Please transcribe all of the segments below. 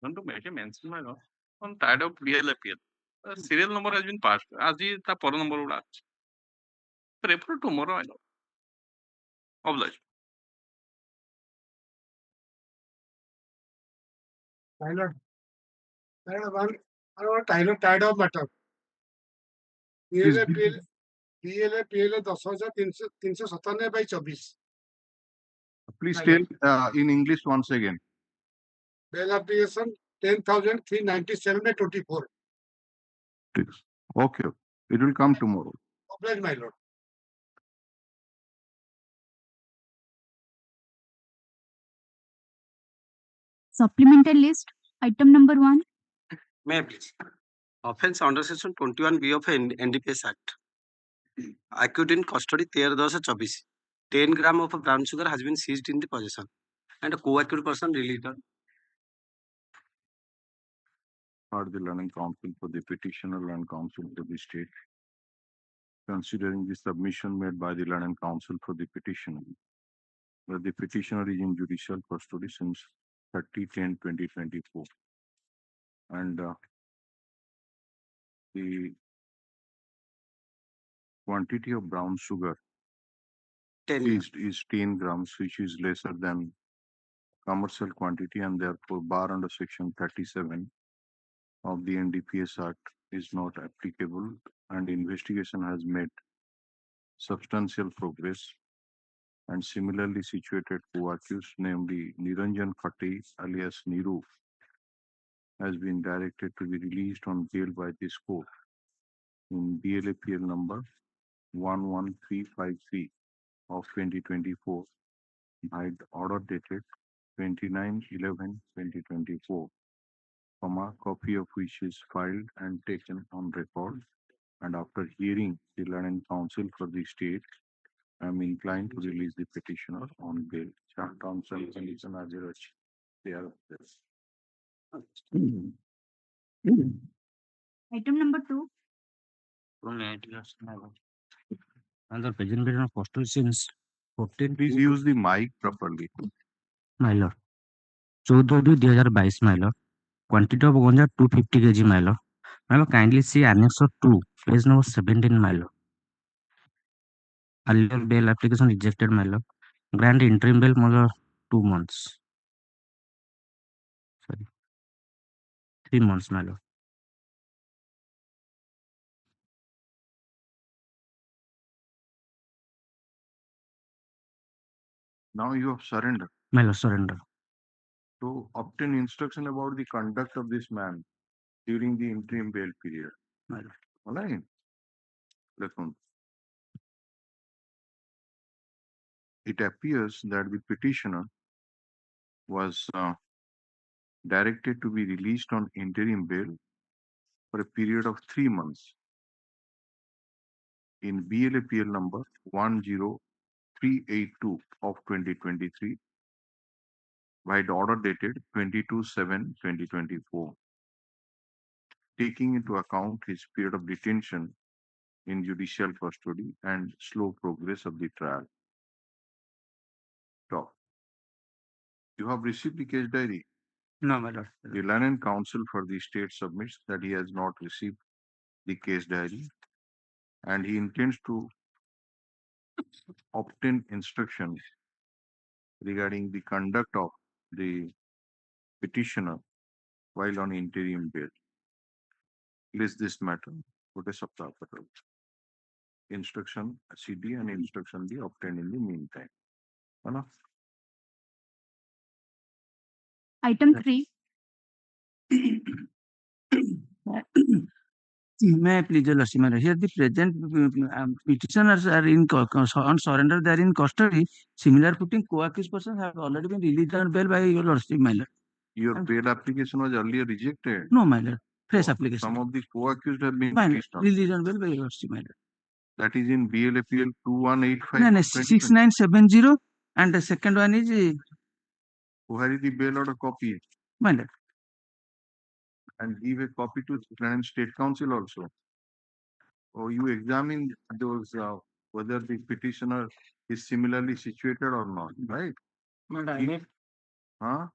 To make a mention, my lord, on tired of real appeal. The serial number has been passed. As the por number would ask. Prefer tomorrow, my lord. Oblige. tired of matter. PLA 10,397 by 24. Please tell in English once again. Bail application 10,397 by 24. Okay. It will come tomorrow. Oblige, my lord. Supplemental list, item number 1. May I please? Offense under section 21B of NDPS Act. Accused in custody 13/10/24. 10 gram of brown sugar has been seized in the possession and a co-accused person released. Heard the learning counsel for the petitioner and counsel for the state. Considering the submission made by the learning counsel for the petitioner, that the petitioner is in judicial custody since 30/10/2024, and the quantity of brown sugar is 10 grams, which is lesser than commercial quantity, and therefore bar under section 37 of the NDPS Act is not applicable, and investigation has made substantial progress. And similarly situated co-accused, namely Niranjan Khate alias Niru, has been directed to be released on bail by this court in BLAPL number 11353 of 2024 by order dated 29/11/2024, copy of which is filed and taken on record. And after hearing the learning counsel for the state, I am inclined to release the petitioner on bail. Terms and conditions are there. Item number 2. Under presentation of custody since 14. Please use the mic properly. My lord. 14/2/2022, my lord. Quantity of ganja 250 kg, my lord. My lord, kindly see Annex 2, page number 17, my lord. Earlier bail application rejected, my lord. Grant interim bail, my lord, 2 months. Sorry. 3 months, my lord. Now you have surrendered. My lord, surrender. To obtain instruction about the conduct of this man during the interim bail period. My lord. All right. Listen. It appears that the petitioner was directed to be released on interim bail for a period of 3 months in BLAPL number 10382 of 2023 by the order dated 22/7/2024, taking into account his period of detention in judicial custody and slow progress of the trial. So, you have received the case diary. No, my lord. The learned counsel for the state submits that he has not received the case diary and he intends to obtain instructions regarding the conduct of the petitioner while on interim bail. List this matter. Put a subtopic. Instruction CD and instruction B obtained in the meantime. Enough. Item 3. May I please, your lordship, my lord. Here the present petitioners are on surrender. They are in custody. Similar footing co-accused persons have already been released on bail by your lordship, my lord. Your bail application was earlier rejected. No, my lord. Fresh application. Some of the co-accused have been released on bail by your lordship, my lord. That is in BLAPL 2185. No, 6970, and the second one is where is the bail order copy? My lord. And give a copy to the State Council also. Or you examine those whether the petitioner is similarly situated or not, right? Madam, Huh?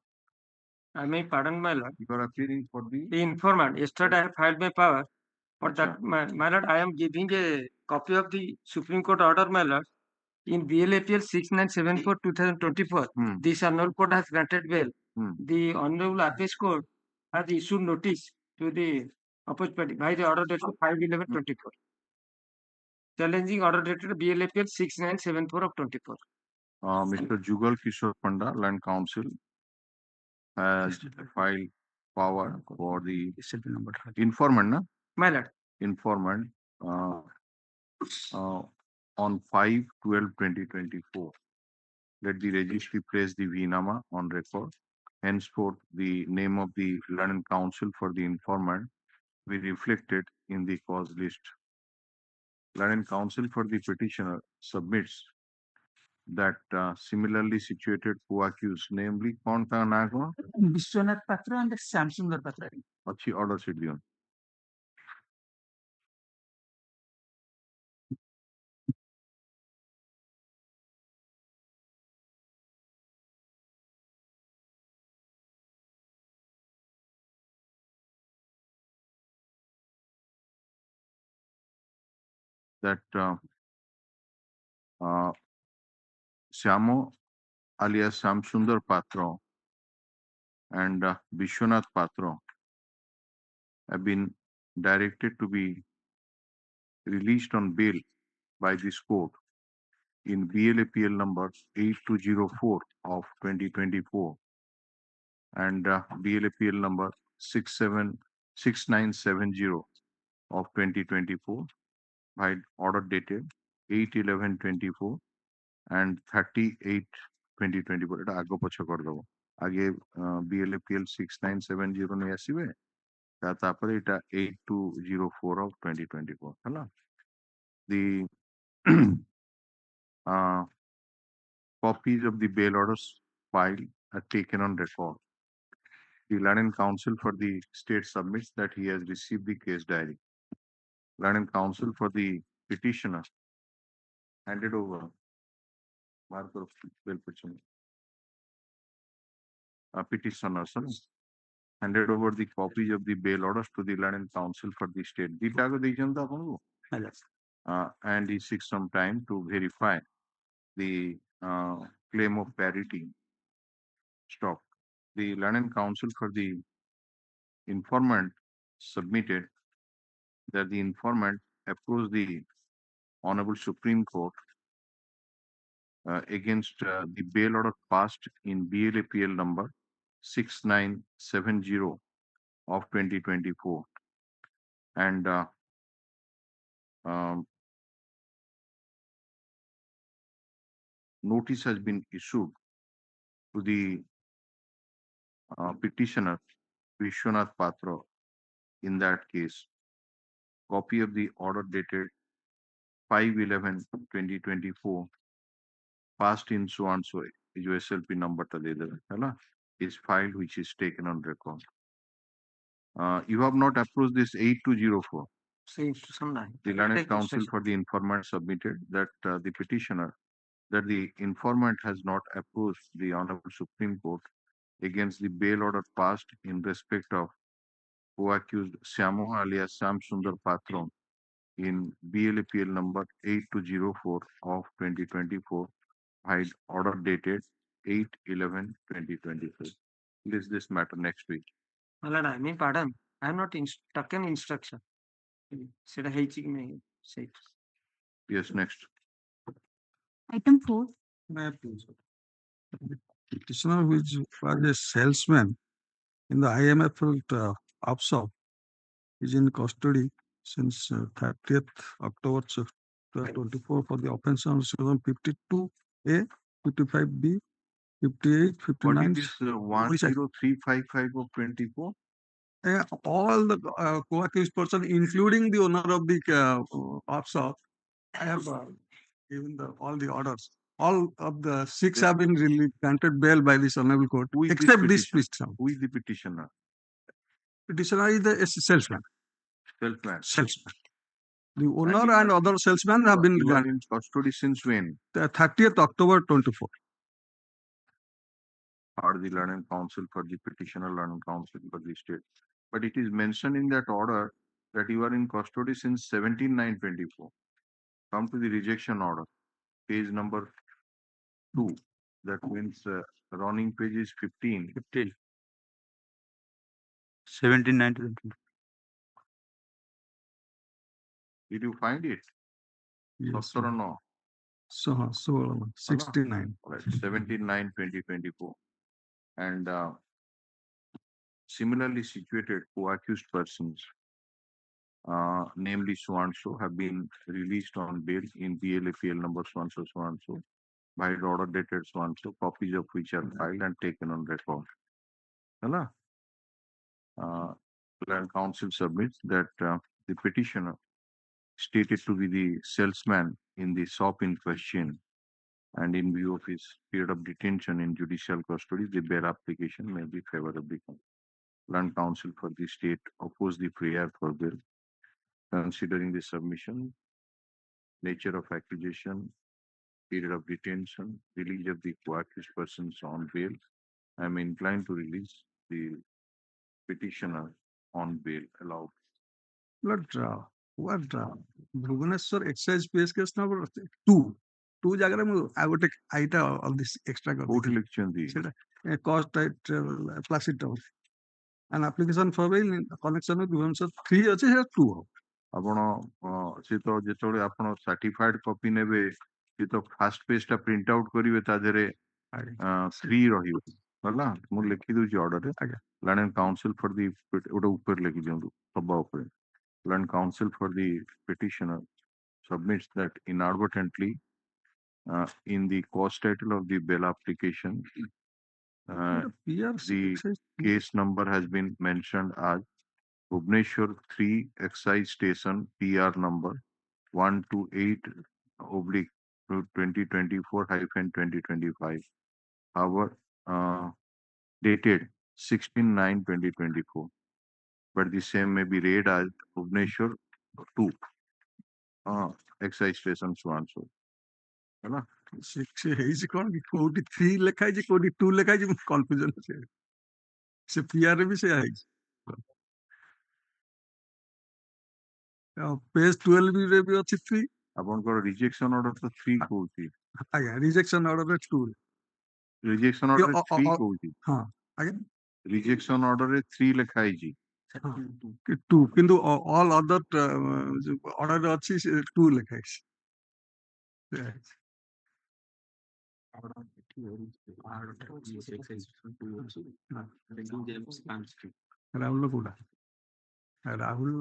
I may pardon, my lord. You are appearing for the The informant. Yesterday I have filed my power. For that, Acha. my lord, I am giving a copy of the Supreme Court order, my lord. In BLAPL 6974/2024, this annual court has granted bail. The Honorable Appeals Court has issued notice to the opposite party by the order dated 5/11/24, challenging order dated BLAPL 6974/24. Mr. Jugal Kishore Panda, Land Council, has filed power for the informant, na? My lord. Informant on 5/12/2024. Let the registry place the VNAMA on record. Henceforth, the name of the London Council for the informant be reflected in the cause list. London Council for the petitioner submits that similarly situated co-accused, namely कौन था नाम को? Vishwanath Patra and Samsundar Patra. अच्छी order sheet दियो. That Syamo alias Samsundar Patra and Vishwanath Patra have been directed to be released on bail by this court in BLAPL number 8204 of 2024 and BLAPL number 6970 of 2024 by order dated 8/11/24 and 38/2024. এটা আগে পଛ କରିଦେବ আগে BLAPL 6970 ନେଇ ଆସିବେ ତାପରେ এটা 8204 of 2024 ହେଲା. The copies of the bail orders filed are taken on record. The London Council for the state submits that he has received the case diary. London Council for the petitioner handed over marker of bail petitioner handed over the copies of the bail orders to the London Council for the state. And he seeks some time to verify the claim of parity. Stop. The London Council for the informant submitted that the informant approached the Honorable Supreme Court against the bail order passed in BLAPL number 6970 of 2024 and notice has been issued to the petitioner Vishwanath Patra in that case. Copy of the order dated 5/11/2024 passed in so and so जो SLP number ta de debe है is filed which is taken on record. You have not approved this 8204. The London Council for the informant submitted that the petitioner that the informant has not approached the Honorable Supreme Court against the bail order passed in respect of co-accused Syamo alias Samsundar Patra in BLAPL number 8204 of 2024 by order dated 8/11/2024. List this matter next week. My lord, I mean pardon. I am not stuck in instruction. Seta heichi ki nahi sei. Yes, next. Item 4. Petitioner which was a salesman in the IMFL offshore is in custody since 30th October 2024 for the offense on section 52A, 55B, 58, 59. What is this 10355 of 24? All the co-accused person, including the owner of the offshore, I have given all the orders. All of the 6 have been really granted bail by this honorable court, except this petitioner. Who is the petitioner? Petitioner is the salesman. Salesman. The owner and other salesmen have been granted in custody since when? The 30th October 24. or the learned counsel for the petitioner, learned counsel for the state. But it is mentioned in that order that you are in custody since 17/9/24. Come to the rejection order, page number 2. That means running page is 15. 15. 17/9/24. Did you find it? Yes, Or no? so 69. Right, 17/9/2024. And similarly situated co-accused persons, namely so and so, have been released on bail in PLAPL number so and so by order dated so and so, copies of which are filed and taken on record. Hala? Land counsel submits that the petitioner, stated to be the salesman in the shop in question, and in view of his period of detention in judicial custody, the bail application may be favorably considered. Land counsel for the state oppose the prayer for bail, considering the submission, nature of accusation, period of detention, release of the co-accused persons on bail. I am inclined to release the petitioner on bail allowed. But what Bhubaneswar excise PS case number 2. 2 ଜାଗାରେ ମୁଁ ଆଉ ଗୋଟେ ଆଇଟା extra କୋଉଠି ଲେଖିଛନ୍ତି? ସେଟା cost at Placid Town. An application for bail in connection with Bhubaneswar 3 ଅଛି ସେଟା 2 ହବ। ଆପଣ ସେ ତ ଯେତେବେଳେ ଆପଣ ସାର୍ଟିଫାଇଡ କପି ନେବେ ସେ ତ ଫାଷ୍ଟ ପେଜ ଟା ପ୍ରିଣ୍ଟ ଆଉଟ କରିବେ ତା ଦେହରେ 3 ରହିବ ହେଲା। ମୁଁ ଲେଖି ଦଉଛି ଅର୍ଡରରେ Land counsel for the ଗୋଟେ ଉପରେ ଲେଖି ଦିଅନ୍ତୁ ସବା ଉପରେ। Land counsel for the petitioner submits that inadvertently in the cost title of the bail application the case number has been mentioned as Bhubaneswar 3 Excise Station PR number 128/2024-2025. However, dated 16/9/2024. But the same may be read as Bhubaneswar 2 Excise Station so and so. ହେଲା? ସେ ହେଇଛି କଣ କି କୋଉଠି 3 ଲେଖା ହେଇଛି କୋଉଠି 2 ଲେଖା ହେଇଛି confusion ସେ PR ରେ ବି ସେଇଆ ହେଇଛି। ପେଜ 12 ରେ ବି ଅଛି 3। ଆପଣଙ୍କର ରିଜେକ୍ସନ ଅର୍ଡର ତ 3 କହୁଛି। ଆଜ୍ଞା ରିଜେକ୍ସନ ଅର୍ଡରରେ 2। ରିଜେକ୍ସନ ଅର୍ଡରରେ 3 କହୁଛି। ହଁ ଆଜ୍ଞା ରିଜେକ୍ସନ ଅର୍ଡରରେ 3 ଲେଖା ହେଇଛି। 2 କିନ୍ତୁ ଅଲ୍ ଅଦର ଅର୍ଡରରେ ଅଛି 2 ଲେଖା ହେଇଛି। ରାହୁଲ କୋଉଟା ରାହୁଲ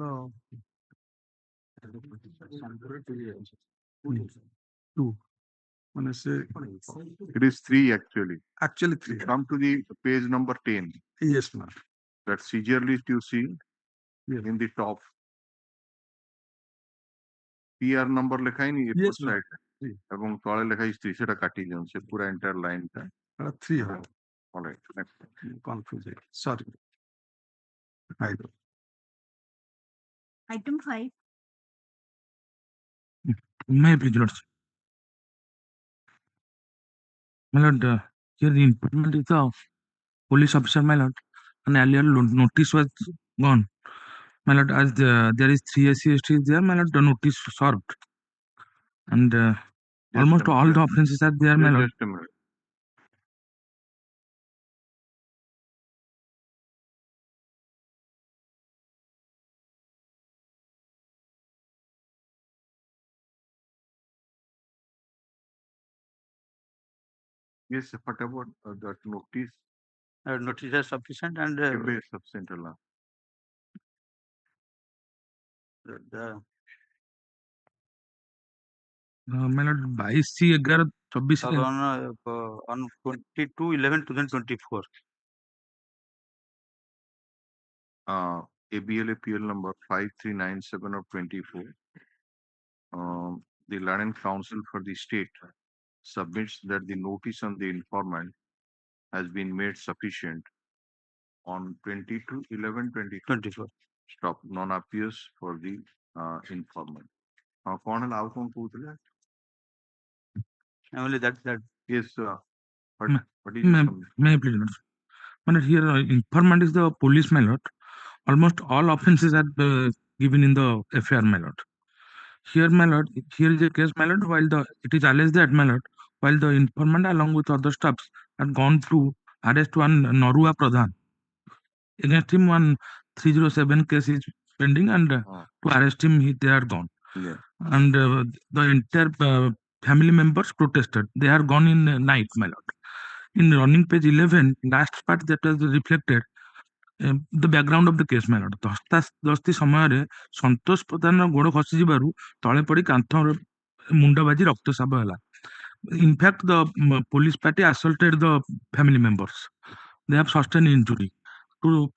2 ମାନେ ସେ It is 3 actually. actually 3 Come to the page number 10. yes ma'am That seizure list you see yes in the top. PR number ଲେଖା ହେଇନି yes ଏପଟ ସାଇଡ ଏବଂ ତଳେ ଲେଖା ହେଇଛି 3 ସେଟା କାଟି ଦିଅନ୍ତୁ ସେ ପୁରା ଏଣ୍ଟାୟାର ଲାଇନ ଟା 3 ହବ। alright next. Confused sorry Item 5. May be Lord. My lord, here the informant is the police officer, my lord. An earlier notice was gone. My lord, as there is 3 SC there, my lord, the notice served. And almost all the offences are there, my lord. Just a minute. Yes, what about that notice? Notice is sufficient and କେବେ sufficient ହେଲା? my lord, 22/11/24 on 22/11/2024. ABLAPL number 5397 of 24. The Land Council for the state submits that the notice on the informant has been made sufficient on 22/11/24. Stop. Non appears for the informant. କଣ ହେଲା ଆଉ କଣ କହୁଥିଲେ? Only that Yes, What is your submission? May I please, my lord? My lord, here informant is the police, my lord. Almost all offences are given in the FIR, my lord. Here, my lord, here is a case, my lord, it is alleged that, my lord, while the informant along with other staffs had gone to arrest one Norua Pradhan. Against him, one 307 case is pending, and to arrest him, they are gone. Yeah. And the entire family members protested. They are gone in night, my lord. In running page 11, last part that was reflected, the background of the case, my lord. ଦସ୍ତି ସମୟରେ ସନ୍ତୋଷ ପ୍ରଧାନର ଗୋଡ଼ ଖସିଯିବାରୁ ତଳେ ପଡ଼ି କାନ୍ଥରେ ମୁଣ୍ଡ ବାଜି ରକ୍ତସ୍ରାବ ହେଲା. In fact, the police party assaulted the family members. They have sustained injury. For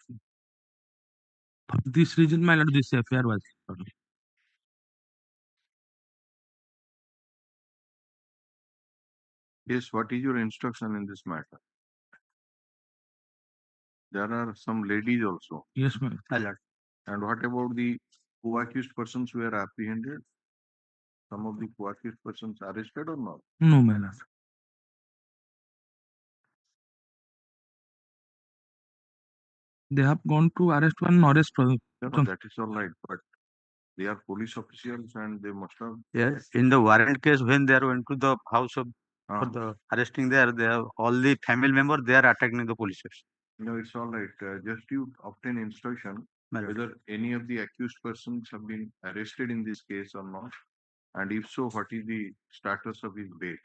this reason, my lord, this affair was. Yes, what is your instruction in this matter? There are some ladies also. Yes, my lord. And what about the co-accused persons who were apprehended? Some of the co-accused persons arrested or not? No, my lord. They have gone to arrest one Norris. No, that is all right, but they are police officials and they must have. Yes, in the warrant case, when they went to the house of for the arresting there, they have all the family members, they are attacking the police station. No, it's all right. Just you obtain instruction whether any of the accused persons have been arrested in this case or not, and if so, what is the status of his bail,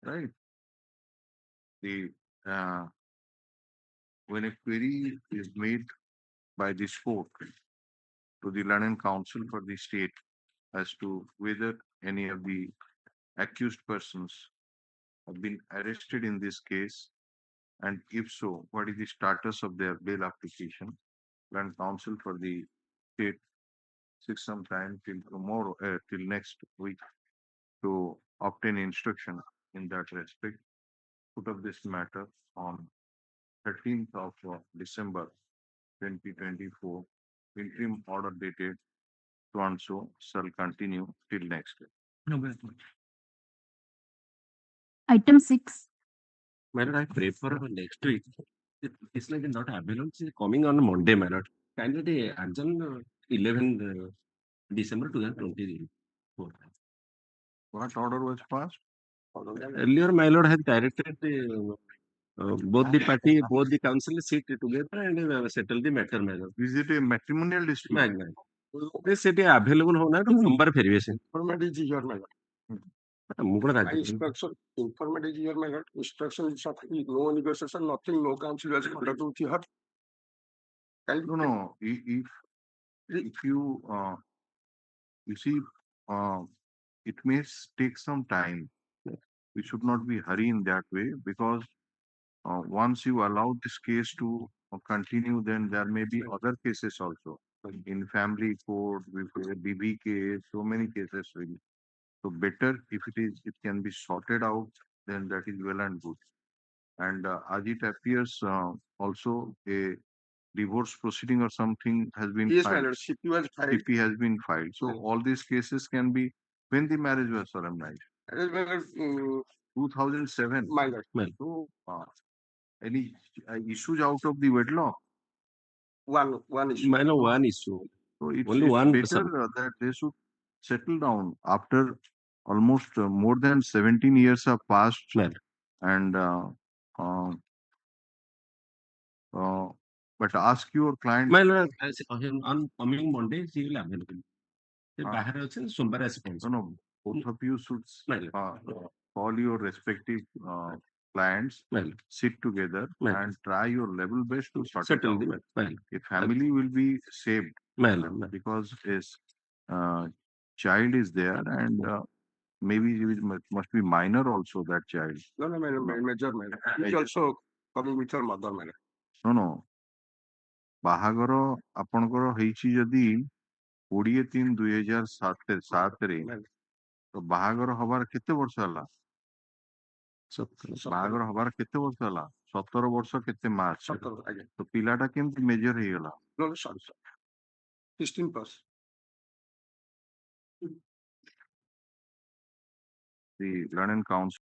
right? The when a query is made by this court to the Learned Council for the state as to whether any of the accused persons have been arrested in this case, and if so, what is the status of their bail application, Learned Council for the state takes some time till tomorrow, till next week, to obtain instruction in that respect. Put up this matter on 13th of December 2024. Interim order dated so and so shall continue till next day. No, my lord. Item 6. My lord, I pray for next week. It's like not available. It's coming on Monday, my lord. Kindly adjourn 11 December 2024. What order was passed? Earlier, my lord had directed both the party, both the council sit together and settle the matter, my lord. Is it a matrimonial dispute? This city available होना तो number फेरिए से. Informant is your my lord. मुकड़ा My राजी. instruction, informant is your my lord. Instruction is no negotiation, nothing, no council has conducted with her. No. If you see, it may take some time. We should not be hurry in that way, because once you allow this case to continue, then there may be other cases also. In family court, with a BB case, so many cases really. So better if it can be sorted out, then that is well and good. And as it appears, also a divorce proceeding or something has been Yes, my filed. lord. CP was filed. CP has been filed. So all these cases can be when the marriage was solemnized. That is my lord. 2007. My lord. So any issues out of the wedlock? One issue. My lord, one issue. So it's Only one better that they should settle down after almost more than 17 years have passed. And but ask your client. My lord, on coming Monday, she will available. बाहर ଅଛି सोमवार आସି ପହଞ୍ଚିବ. No, both of you should call your respective clients, sit together and try your level best to settle the matter. A family will be saved because his child is there, and maybe it must be minor also, that child. No, major, man. It's also coming with her mother, man. No. ବାହାଘର ଆପଣଙ୍କର ହେଇଛି ଯଦି 20/3/2007 ତ ବାହାଘର ହବାର କେତେ ବର୍ଷ ହେଲା? ବାହାଘର ହବାର କେତେ ବର୍ଷ ହେଲା? 17 ବର୍ଷ କେତେ ମାସ? ତ ପିଲାଟା କେମିତି ମେଜର ହେଇଗଲା? 16+. The Learned Council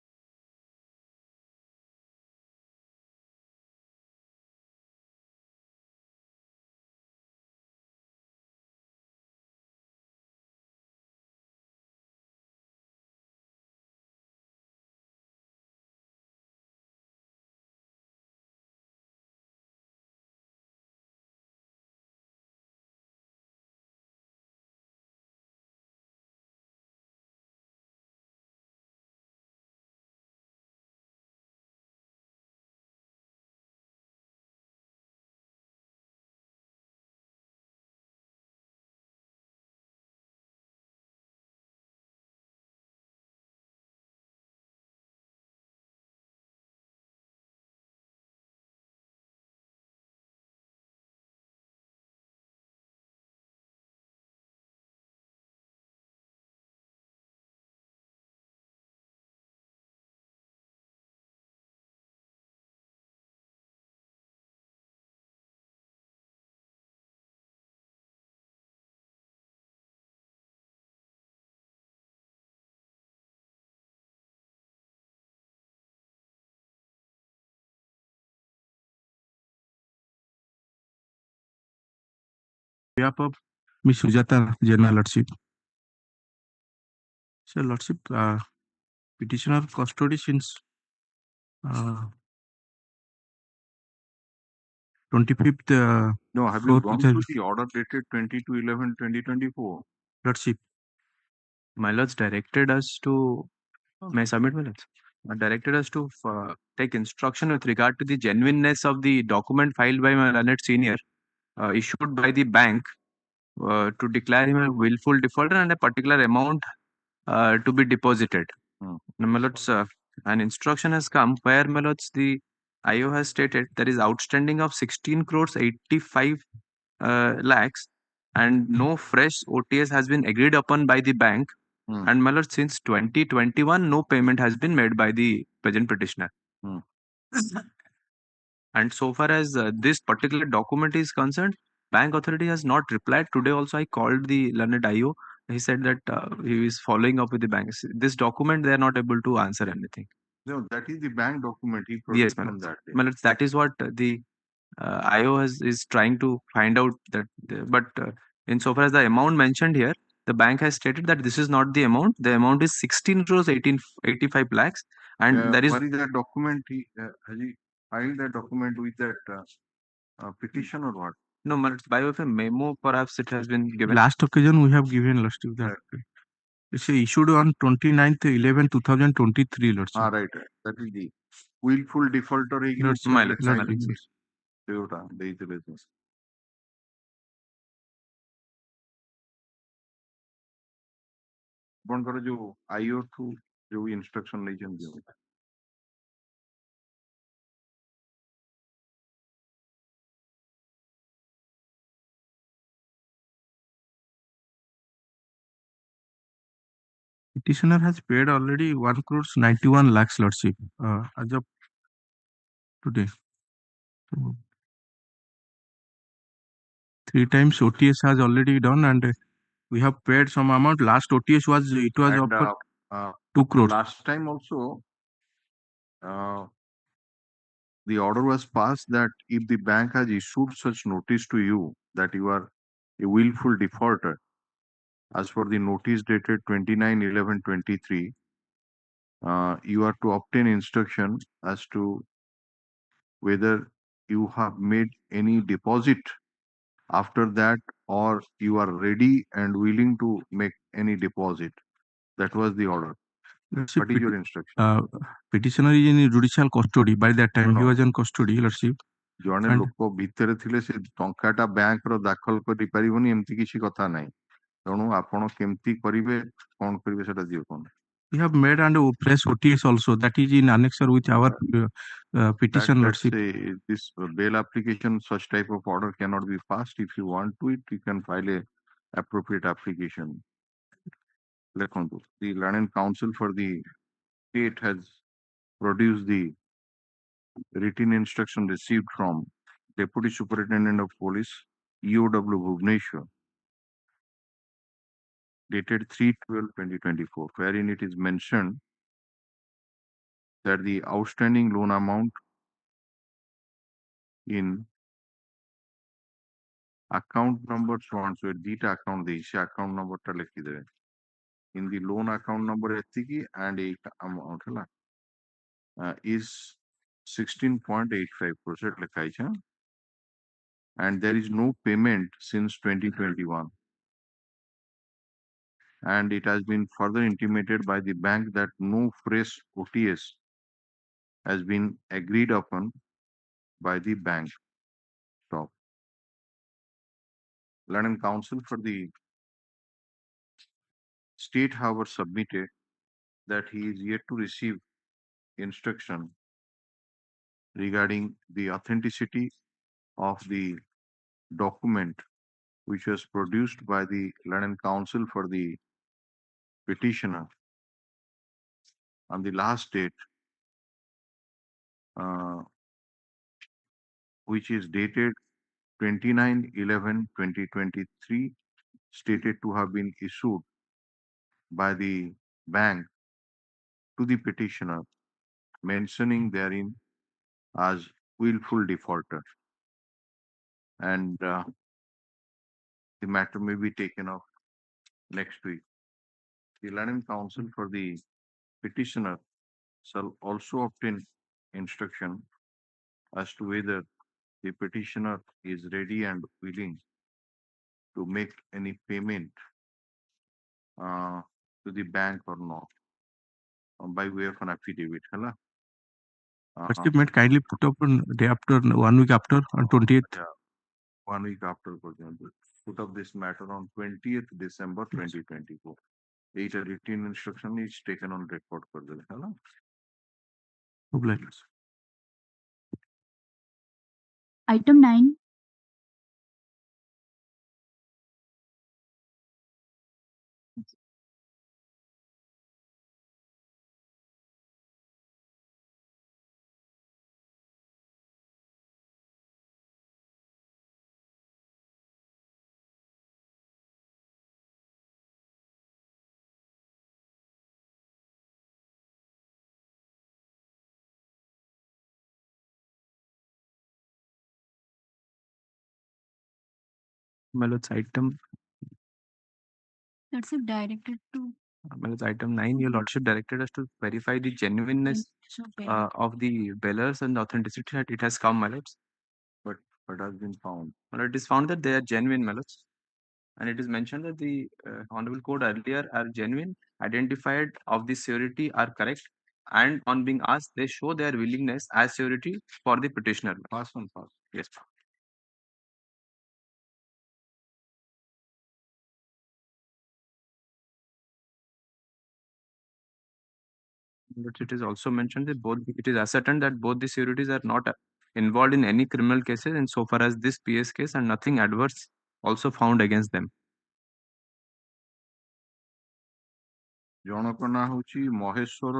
behalf of Ms. Sujata Jaina, Lordship. So, Lordship, petitioner custody since 25th. No, have you gone through the order dated 22/11/2024? Lordship. My lords directed us to, may I submit, my lords? Directed us to take instruction with regard to the genuineness of the document filed by my learned senior, issued by the bank, to declare him a willful defaulter and a particular amount to be deposited. Now, my lords, an instruction has come where, my lords, the IO has stated there is outstanding of 16 crores 85 lakhs and no fresh OTS has been agreed upon by the bank. And, my lord, since 2021, no payment has been made by the present petitioner. And so far as this particular document is concerned, bank authority has not replied. Today also I called the learned IO. He said that he is following up with the banks. This document, they are not able to answer anything. No, that is the bank document. He Yes, produced from that. my lords, that is what the IO is trying to find out. That, but insofar as the amount mentioned here, the bank has stated that this is not the amount. The amount is 16 crores 85 lakhs, and there is. What is that document? Has he filed that document with that petition or what? No, but by way of a memo, perhaps it has been given. Last occasion we have given, Lordship, that it's issued on 29/11/2023, Lordship. Right. That is the willful defaulter. ଆପଣଙ୍କର ଯୋଉ IO ଠୁ ଯୋଉ instruction ନେଇଛନ୍ତି Petitioner has paid already 1 crores 91 lakhs, Lordship, as of today. So, 3 times OTS has already done, and we have paid some amount. Last OTS was of 2 crores. Last time also, the order was passed that if the bank has issued such notice to you that you are a willful defaulter, as for the notice dated 29/11/23, you are to obtain instruction as to whether you have made any deposit after that or you are ready and willing to make any deposit. That was the order. What is your instruction? Petitioner is in judicial custody. By that time, he was in custody, Lordship. ଜଣେ ଲୋକ ଭିତରେ ଥିଲେ ସେ ଟଙ୍କାଟା ବ୍ୟାଙ୍କର ଦାଖଲ କରିପାରିବନି ଏମିତି କିଛି କଥା ନାହିଁ ତେଣୁ ଆପଣ କେମିତି କରିବେ କଣ କରିବେ ସେଟା ଦିଅ କଣ We have made and fresh OTS also. That is in annexure with our petition, Lordship. This bail application, such type of order cannot be passed. If you want to it, you can file a appropriate application. The learned counsel for the state has produced the written instruction received from Deputy Superintendent of Police, EOW Bhubaneswar, dated 3/12/2024, wherein it is mentioned that the outstanding loan amount in account number so and so dita account account number ta lekhi in the loan account number etiki and a amount is 16.85% lekha and there is no payment since 2021. And it has been further intimated by the bank that no fresh OTS has been agreed upon by the bank. Stop. Learned counsel for the state, however, submitted that he is yet to receive instruction regarding the authenticity of the document which was produced by the learned counsel for the petitioner on the last date, which is dated 29/11/2023, stated to have been issued by the bank to the petitioner, mentioning therein as willful defaulter. And the matter may be taken up next week. The learning counsel for the petitioner shall also obtain instruction as to whether the petitioner is ready and willing to make any payment to the bank or not by way of an affidavit. Hala? Achievement kindly put up on day after 1 week after on 20th. Yeah, 1 week after, for example, put up this matter on 20th December 2024. Each written instruction is taken on record for the hala? Item 9. My lords, item That's it directed to My lords, item 9, your lordship directed us to verify the genuineness of the bellers and the authenticity that it has come, my lords. But what has been found? Well, it is found that they are genuine, my lords. And it is mentioned that the Honorable Court earlier are genuine, identified of the surety are correct, and on being asked, they show their willingness as surety for the petitioner. Pass on, pass. Yes. But it is also mentioned that it is ascertained that both the sureties are not involved in any criminal cases insofar as this PS case, and nothing adverse also found against them. ଜଣକ ନାଁ ହଉଛି ମହେଶ୍ୱର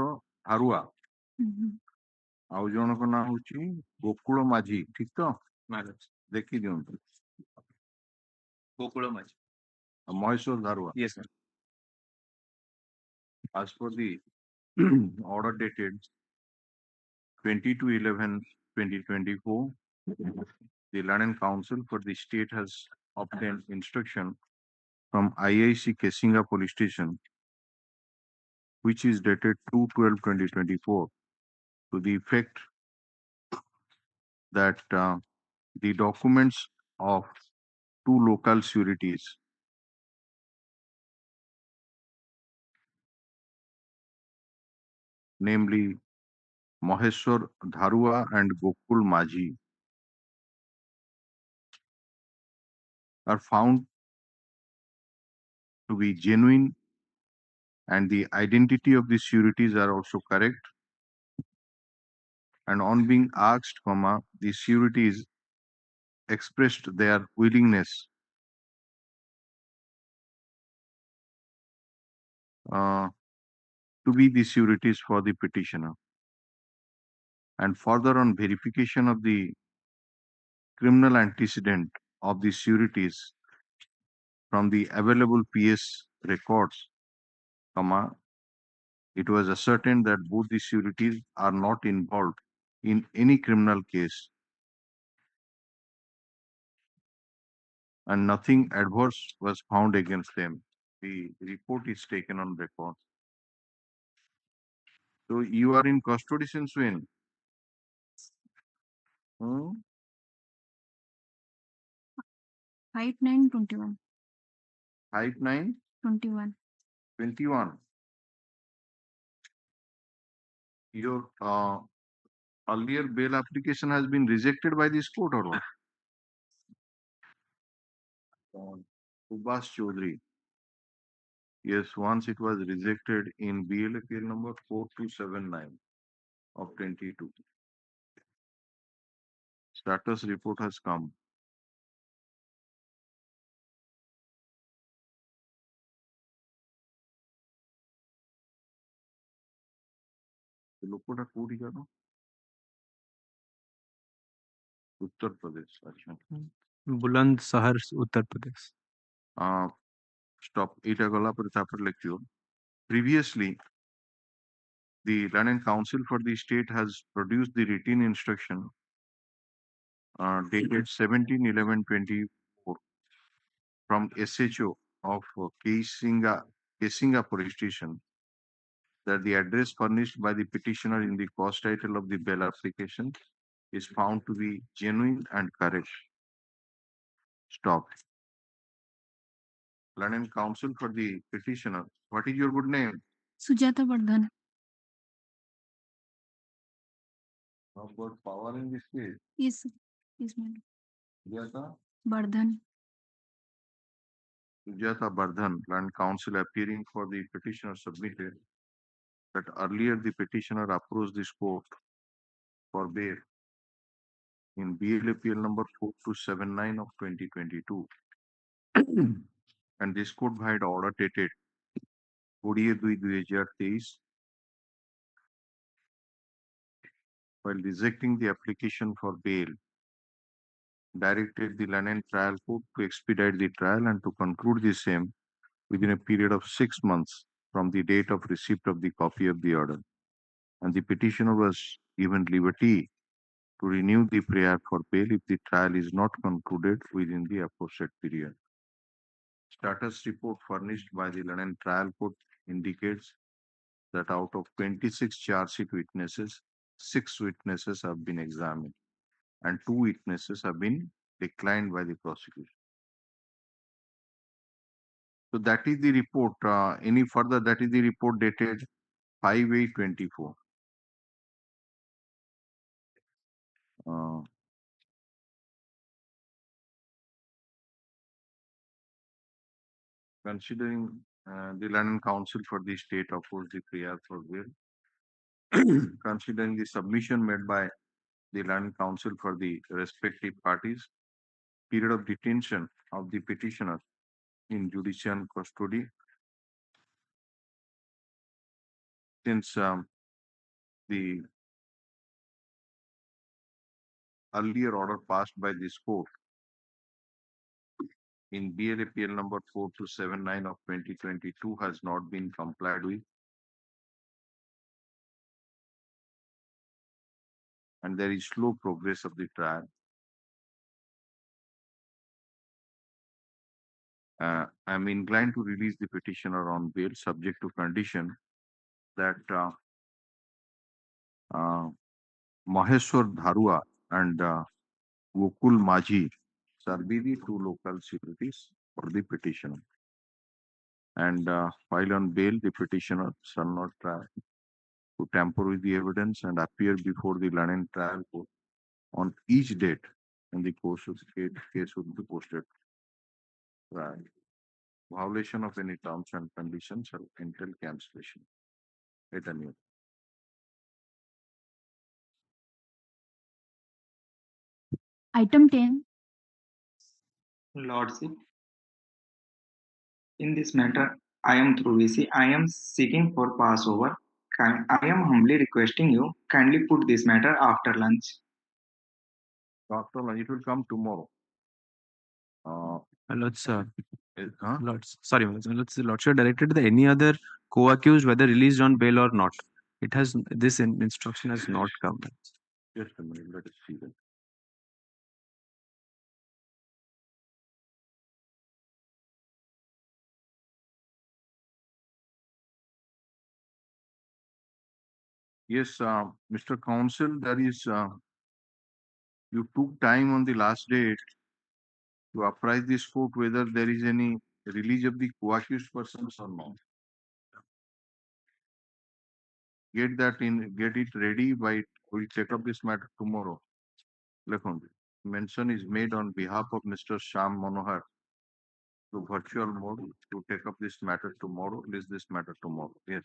ହାରୁଆ ଆଉ ଜଣକ ନାଁ ହଉଛି ଗୋକୁଳ ମାଝୀ, ଠିକ ତ? ଦେଖି ଦିଅନ୍ତୁ। ଗୋକୁଳ ମାଝୀ, ମହେଶ୍ୱର ଧାରୁଆ. Yes, sir. As per the order dated 22/11/2024, the Learned Counsel for the state has obtained instruction from IIC Kesinga Police Station, which is dated 2/12/2024, to the effect that the documents of two local sureties, namely Maheshwar Dharua and Gokul Majhi, are found to be genuine, and the identity of the sureties are also correct. And on being asked, the sureties expressed their willingness to be the sureties for the petitioner. And further, on verification of the criminal antecedent of the sureties from the available PS records, it was ascertained that both the sureties are not involved in any criminal case, and nothing adverse was found against them. The report is taken on record. So you are in custody since when? 5/9/21. 5/9/21. 21. Your earlier bail application has been rejected by this court or what? Subhash Chaudhary. Yes, once it was rejected in BL appeal number 4279 of 22. Status report has come. ଲୋକଟା କୋଉଠି ଯାର? Uttar Pradesh. Achha. Buland Shahar, Uttar Pradesh. Stop. Eta gala par tapar lecture. Previously, the Learned Counsel for the state has produced the written instruction dated 17/11/24 from SHO of Kesinga police station that the address furnished by the petitioner in the cause title of the bail application is found to be genuine and correct. Stop. Learned counsel for the petitioner. What is your good name? Sujata Vardhan. Of got power in this case. Yes, sir. Yes, madam. Sujata Vardhan. Bardhan, learned counsel appearing for the petitioner submitted that earlier the petitioner approached this court for bail in BLAPL number 4279 of 2022. And this court had order dated 2023 while rejecting the application for bail, directed the Lennon trial court to expedite the trial and to conclude the same within a period of 6 months from the date of receipt of the copy of the order. And the petitioner was given liberty to renew the prayer for bail if the trial is not concluded within the aforesaid period. Status report furnished by the Lennon trial court indicates that out of 26 charge sheet witnesses, 6 witnesses have been examined and 2 witnesses have been declined by the prosecution. So that is the report. Any further, that is the report dated 5/8/24. Considering the London Council for the state opposed the prayer for bail, considering the submission made by the London Council for the respective parties, period of detention of the petitioner in judicial custody since the earlier order passed by this court in BLAPL number 4279 of 2022 has not been complied with, and there is slow progress of the trial. I'm inclined to release the petitioner on bail subject to condition that Maheshwar Dharua and Gokul Majhi shall be the 2 local sureties for the petitioner. And while on bail, the petitioner shall not try to tamper with the evidence and appear before the London trial court on each date in the course of the case would be posted. Right. Violation of any terms and conditions shall entail cancellation. Attorney. Item 10. Lordship, in this matter, I am through VC. I am seeking for Passover. I am humbly requesting you kindly put this matter after lunch. After lunch, it will come tomorrow. Lordship, directed that any other co-accused, whether released on bail or not. It has this instruction has not come. Just a minute, let us see that. Yes, Mr. Counsel, there is, you took time on the last date to apprise this court whether there is any release of the co-accused persons or not. Get it ready we'll take up this matter tomorrow. Mention is made on behalf of Mr. Sham Manohar to virtual mode to take up this matter tomorrow, list this matter tomorrow. Yes.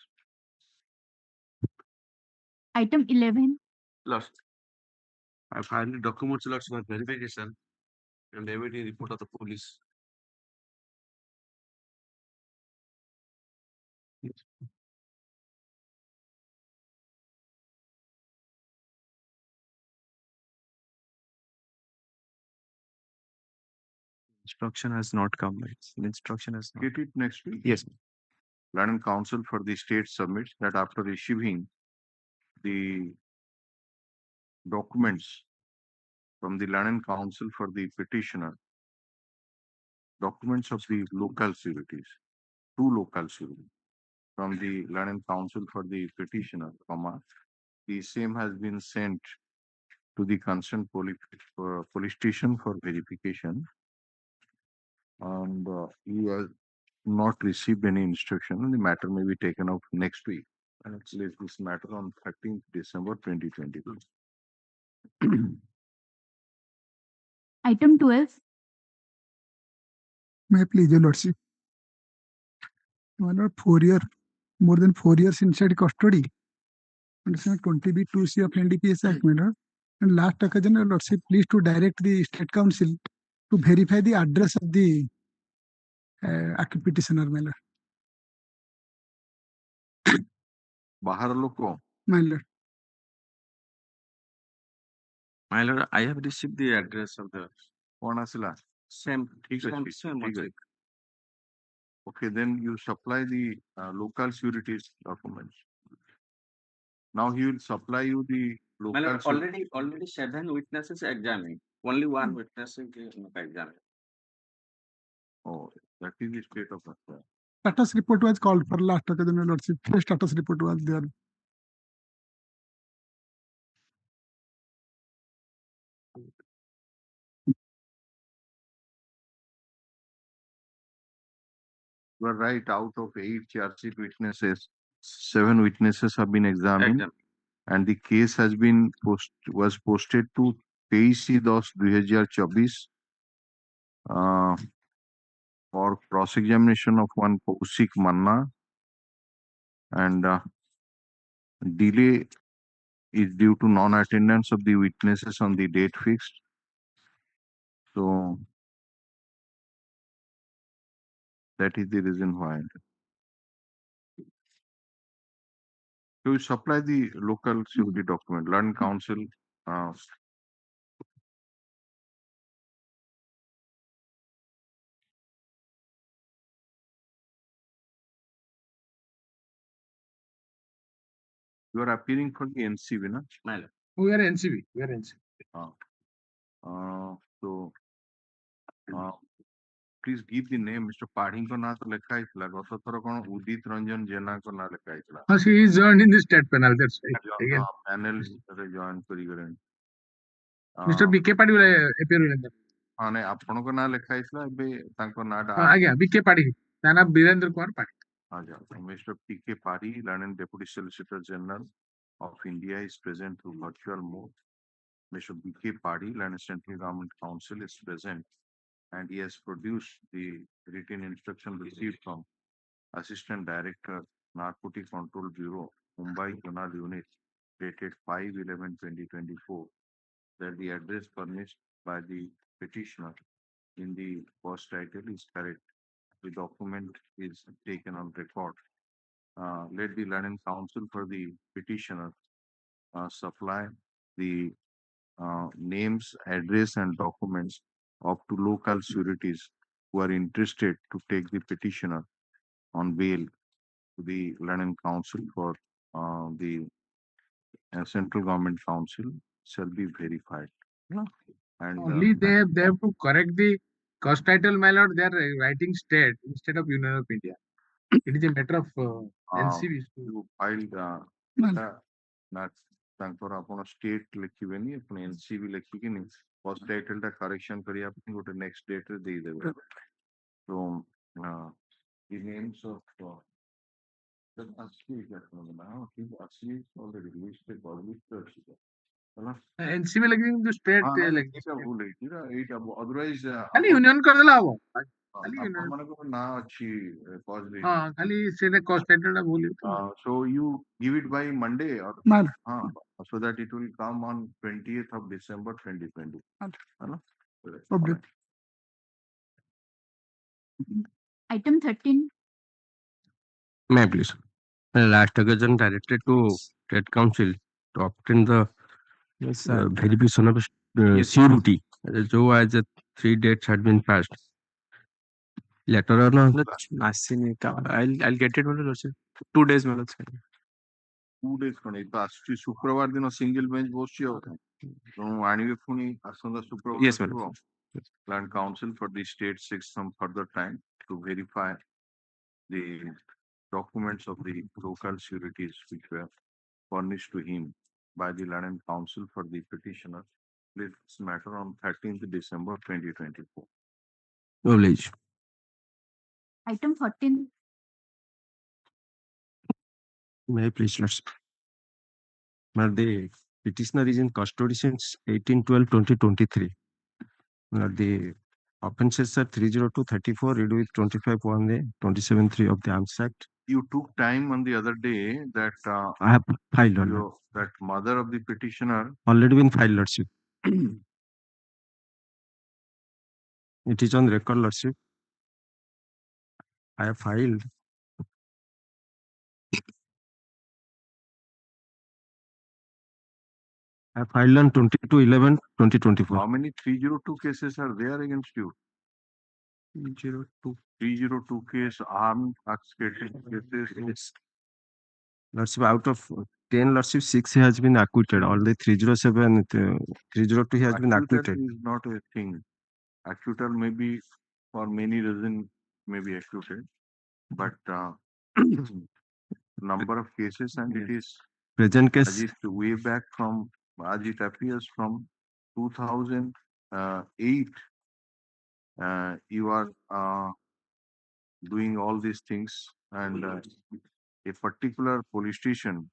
Item 11. Lost. I finally documents lost for verification and await a report of the police. Yes. Instruction has not come. The instruction has not. Get it next week. Yes. London Council for the State submits that after receiving the documents from the London Council for the petitioner, documents of the local sureties, two local sureties from the Learned Counsel for the petitioner, the same has been sent to the concerned police station for verification, and he has not received any instruction, and the matter may be taken up next week. And let's leave this matter on 13th December 2022. Item 12. May I please, your lordship? My lord, more than 4 years inside custody. Understand 20B2C of NDPS Act, my lord. And last occasion, your lordship, please to direct the State Council to verify the address of the accused petitioner, my lord. Bahar loko. My lord. My lord, I have received the address of the Same. Okay, then you supply the local sureties documents. Now he will supply you the local. My lord, already 7 witnesses examined. Only one witness is not examined. Oh, that is the state of affairs. Status report was called for last occasion, your lordship. First status report was there. You are right. Out of 8 charge sheet witnesses, 7 witnesses have been examined, and the case has been posted to 23/10/2024 for cross-examination of one Kaushik Manna, and delay is due to non-attendance of the witnesses on the date fixed. So that is the reason why. So you supply the local security document, Learned Counsel. You are appearing for the NCB, na? We are NCB. We are NCB. So please give the name. Mr. Party ko na to lekha itla. Gato thora kono Udit Ranjan Jena ko na lekha itla. He is joined in the state penal. That's right. Again, Panel join kari karen. Mr. BK Padi will appear in that. ane apno ko na lekha itla. Be tanko na da. Again, BK Padi. Nana Birendra Kumar Padi. Mr. P.K. Party, Learned Deputy Solicitor General of India, is present through virtual mode. Mr. B.K. Party, Learned Central Government Council, is present, and he has produced the written instruction received from Assistant Director, Narcotic Control Bureau, Mumbai Zonal Unit, dated 5/11/2024, that the address furnished by the petitioner in the first title is correct. The document is taken on record. Let the Learned Counsel for the petitioner supply the names, address, and documents of 2 local sureties who are interested to take the petitioner on bail to the Learned Counsel for the Central Government Council shall be verified. And only they have to correct the cost title, my lord. They are writing state instead of Union of India. It is a matter of NCB. You filed ତାଙ୍କର ଆପଣ state ଲେଖିବେନି, ଆପଣ NCB ଲେଖିକିନି first title ଟା correction କରି ଆପଣ ଗୋଟେ next date ରେ ଦେଇଦେବେ. So the names of asli ଆପଣଙ୍କ ନାଁ ଠିକ asli already listed published ଅଛି ହେଲା. NCB ଲେଖିକି ଯୋଉ ଷ୍ଟେଟ୍ ଏଇଟା ଭୁଲ ହେଇଛି ନା, ଏଇଟା otherwise ଖାଲି ୟୁନିୟନ କରିଦେଲା ହବ. ଆପଣଙ୍କର ନାଁ ଅଛି ଖାଲି ସେଇଟା cost title ଟା ଭୁଲ ହେଇଛି. So you give it by Monday or so that it will come on 20th of December 2020. Item 13. May I please? Last occasion directed to State Council to obtain the verification of surety. So as 3 dates had been passed. Later on, I'll get it, my lord. 2 days, my lord. 2 days କଣ ଏଇ ତ ଆସୁଛି ଶୁକ୍ରବାର ଦିନ single bench ବସୁଛି ଆଉ ତେଣୁ ଆଣିବେ ପୁଣି ଆସନ୍ତା ଶୁକ୍ରବାର. Yes, madam. Land Council for the state seeks some further time to verify the documents of the local sureties which were furnished to him by the Land Council for the petitioner. This matter on 13th December 2024. Knowledge. Item 14. May I please, Lordship? The petitioner is in custody since 18/12/2023. The offences are 302/34 read with 25(1)(a), 27(3) of the Arms Act. You took time on the other day that I have filed already. that mother of the petitioner Already been filed, Lordship. It is on record, Lordship. I have filed. I filed on 22/11/2024. How many 302 cases are there against you? 302 case armed cases. Lordship, out of 10, Lordship, 6 has been acquitted. All the 307, 302 has been acquitted. Is not a thing. Acquittal may be for many reasons may be acquitted, but number of cases and it is Present case. as it way back from as it appears from 2008. You are doing all these things, and a particular police station.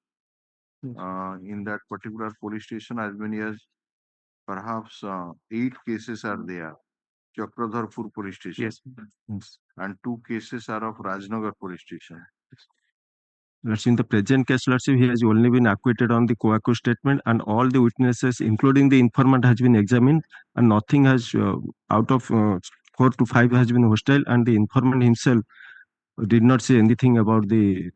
In that particular police station, as many as perhaps 8 cases are there. Chakradharpur police station. Yes. And 2 cases are of Rajnagar police station. Lordship, in the present case, Lordship, he has only been acquitted on the co-accused statement, and all the witnesses, including the informant, has been examined, and nothing has, out of 4 to 5, has been hostile, and the informant himself did not say anything about the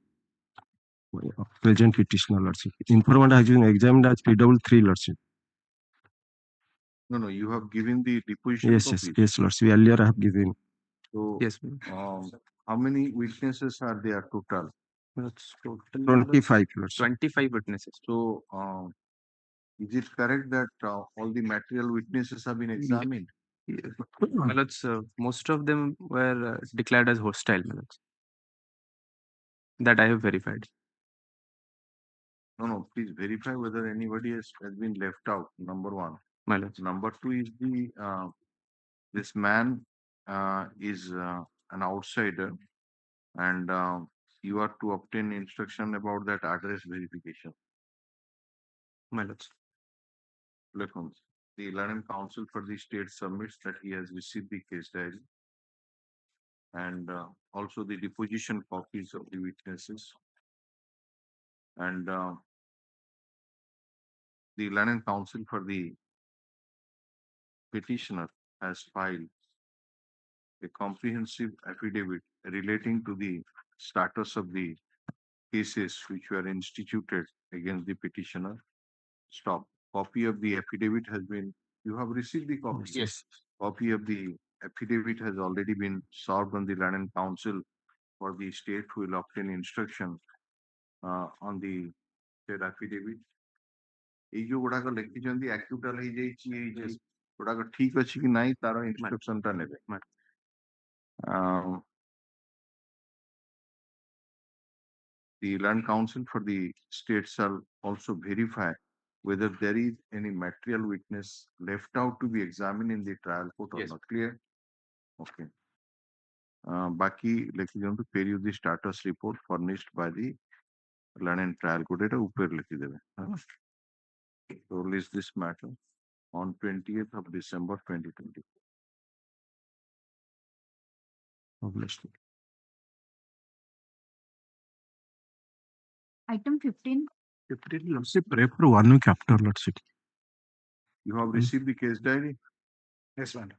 present petitioner, Lordship. Informant has been examined as PW3, Lordship. No, you have given the deposition. Yes, Lordship. Earlier I have given. So, yes. How many witnesses are there total? That's 25, Lordship. 25 witnesses. So, is it correct that all the material witnesses have been examined? Yes. My lords, most of them were declared as hostile, my lords. That I have verified. No, please verify whether anybody has been left out. Number one. My lords. Number two is the this man is an outsider, and you are to obtain instruction about that address verification. My lords. The Learning Council for the state submits that he has received the case diary and also the deposition copies of the witnesses. And the Learning Council for the petitioner has filed a comprehensive affidavit relating to the status of the cases which were instituted against the petitioner. Copy of the affidavit has been, you have received the copy? Yes. Copy of the affidavit has already been served on the Learning Council for the state who will obtain instruction on the state affidavit. এই যে গুড়াক লেখিଛନ୍ତି আক্যুটাল ହେଇଯାଇଛି এই যে গুড়াକ ଠିକ ଅଛି କି ନାହିଁ ତାର instruction ଟା ନେବେ the Land Council for the state shall also verify whether there is any material witness left out to be examined in the trial court or not. Clear? Okay. Baki লেখিদিয়ন্তু period the status report furnished by the Land Trial Court. এটা উপরে লিখে দেবে। So release this matter on 20th of December 2020. Item 15. 15, Lordship, pray for 1 week after, Lordship. You have received the case diary? Yes, madam.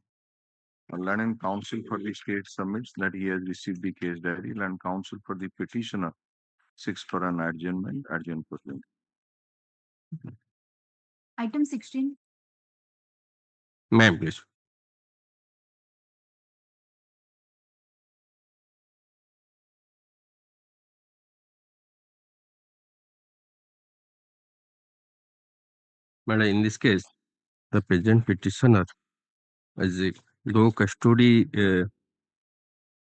Land Council for the state submits that he has received the case diary. Land Council for the petitioner seeks for an adjournment. Adjourn proceedings. Item 16. Ma'am, please. Madam, in this case, the present petitioner as a low custody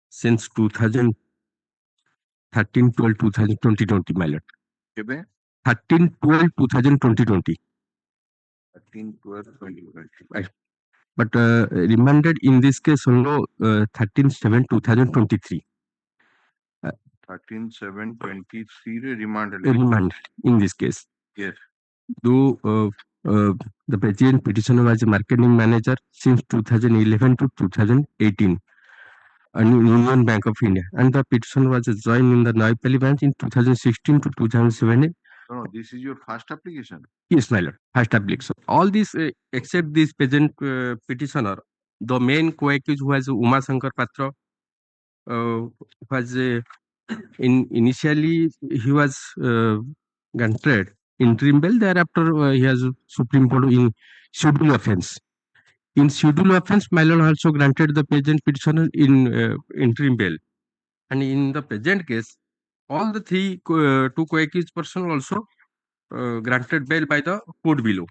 since 2013, 12, 2020, my lord. କେବେ 13, 12, 2020. 13, 12, 2020. Right. But remanded in this case only 13, 7, 2023. 13, 7, 23 ରେ remanded. Remanded in this case. Yes. Though the present petitioner was a marketing manager since 2011 to 2018 in Union Bank of India, and the petitioner was joined in the Naipali branch in 2016 to 2017. No, this is your first application. Yes, my lord. First application. All this except this present petitioner, the main co-accused was Uma Shankar Patra, was initially he was granted interim bail. Thereafter, he has Supreme Court in schedule offence. In schedule offence, my lord also granted the present petitioner in interim bail, and in the present case, all the two co-accused persons also granted bail by the court below.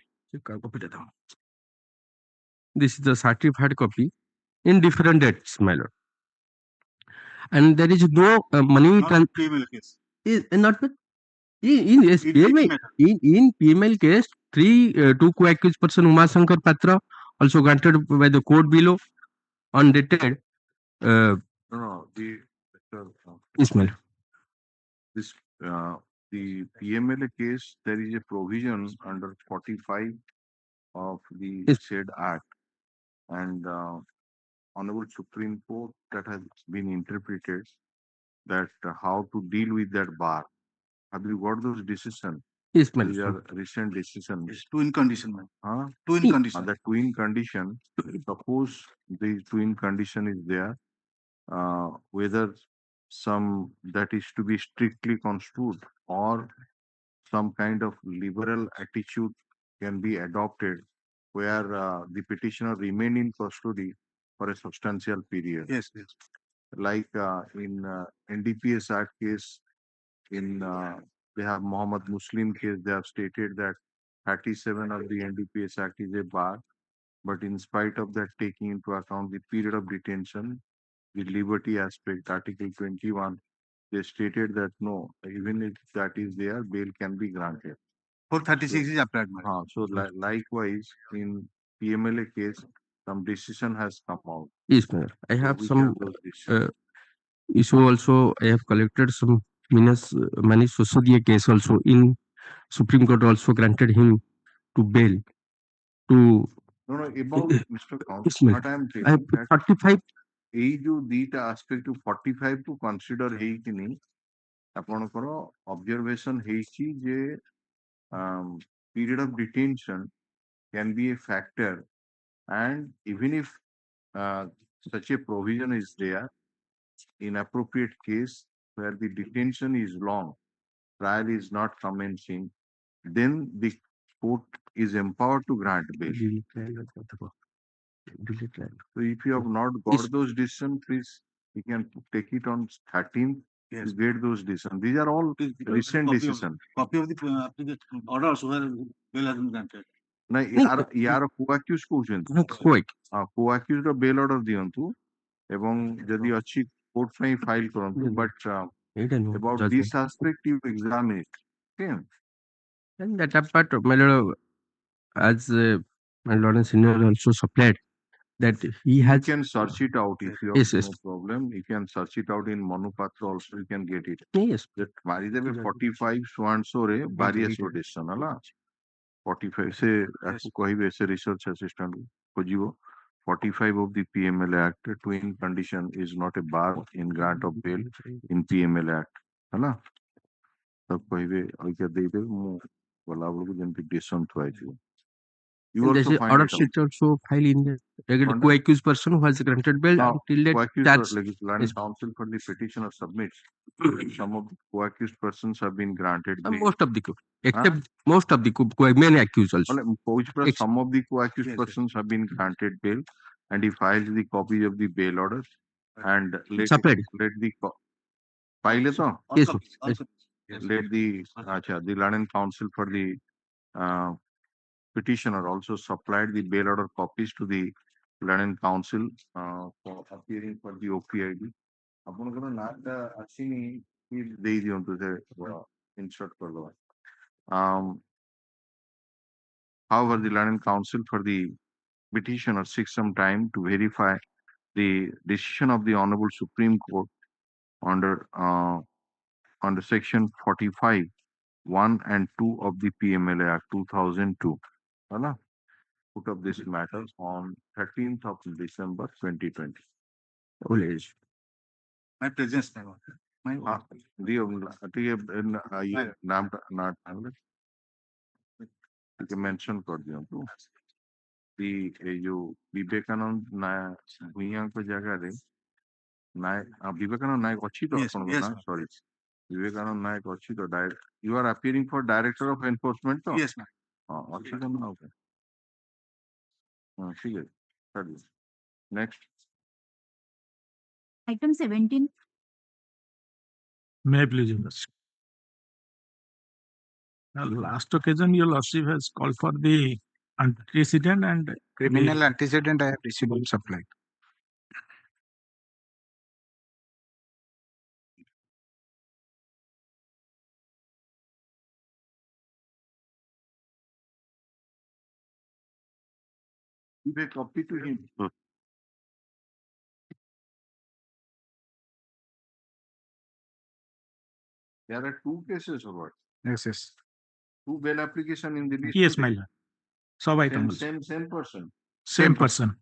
This is the certified copy in different dates, my lord. And there is no money. Not PML case. Not yes, PML. In PML case, two co-accused person Uma Shankar Patra also granted by the court below undated. No, Yes, my lord. this the PMLA case, there is a provision under 45 of the said act, and Honorable Supreme Court that has been interpreted that how to deal with that bar. Have you got those decisions? Yes, my These lord. are recent decisions. Yes, two in condition, man. Huh? Two in condition. The twin condition. Suppose the twin condition is there, whether some that is to be strictly construed or some kind of liberal attitude can be adopted where the petitioner remain in custody for a substantial period. Yes, yes. Like in NDPS Act case, in they have Muhammad Muslim case, they have stated that 37 of the NDPS Act is a bar, but in spite of that, taking into account the period of detention, the liberty aspect, Article 21, they stated that no, even if that is there, bail can be granted. 436 is applied, man. So likewise, in PMLA case, some decision has come out. Yes, my lord. I have which some are those decisions? issue also. I have collected some Manish Sosodia case also in Supreme Court also granted him to bail to. No, about Mr. Count, Yes, ma'am. what I am I have telling that 45. ଏଇ ଯୋଉ ଦିଟା aspect 45 କୁ consider ହେଇକିନି ଆପଣଙ୍କର observation ହେଇଛି ଯେ period of detention can be a factor, and even if such a provision is there in appropriate case where the detention is long, trial is not commencing, then the court is empowered to grant bail. So if you have not got those decisions, please, you can take it on 13th to get those decisions. These are all recent decisions. Copy of the application order also where bail has been granted. ନାଇଁ ୟାର co-accused କହୁଛନ୍ତି co-accused ର bail order ଦିଅନ୍ତୁ ଏବଂ ଯଦି ଅଛି court ପାଇଁ file କରନ୍ତୁ, but about this aspect you examine it. Okay. And that part, my lord, as my lord and senior also supplied that he has. You can search it out if you have no problem. You can search it out in Manupatra also. You can get it. Yes. That ମାରିଦେବେ 45 so ରେ various decision ହେଲା 45 ସେ କହିବେ ସେ research assistant ଖୋଜିବ 45 of the PMLA Act, twin condition is not a bar in grant of bail in PMLA Act ହେଲା ତ କହିବେ ଅଇକା ଦେଇଦେବେ ମୁଁ ଗଲା ବେଳକୁ ଯେମିତି decision ଥୁଆ ହେଇଥିବ. You also find order it out. sheet also file in the co-accused person who has granted bail until that co-accused counsel for the petitioner submits. Some of the co-accused persons have been granted bail. Most of the except most of the main accused also. Some of the co-accused persons have been granted bail, and he files the copy of the bail order and let the file it on. Yes. Let the learned counsel for the petitioner also supplied the bail order copies to the learned counsel for appearing for the OPID. ଆପଣଙ୍କର ନାଁଟା ଆସିନି ଦେଇ ଦିଅନ୍ତୁ ସେ insert କରିଦେବା. However, the learned counsel for the petitioner seeks some time to verify the decision of the Honorable Supreme Court under Section 45, 1 and 2 of the PMLA Act 2002. Hala? Put up this matter on 13th of December 2020. Village. My presence now. My ଟିକେ mention କରିଦିଅନ୍ତୁ ଏଇ ଯୋଉ ବିବେକାନନ୍ଦ ଭୂଇଁଙ୍କ ଜାଗାରେ ବିବେକାନନ୍ଦ ନାୟକ ଅଛି ତ ଆପଣଙ୍କ ନାଁ ସରି ବିବେକାନନ୍ଦ ନାୟକ ଅଛି ତ you are appearing for director of enforcement ତ yes ma'am. ଅଛି ତ ନା ଠିକ ଅଛି next. Item 17. May I please, Your Lordship? Last occasion, Your Lordship has called for the antecedent and Criminal antecedent I have received and supplied. Give a copy to him. There are two cases or what? Yes, yes. Two bail application in the list. Yes, my lord. Sub item. Same person. Same person.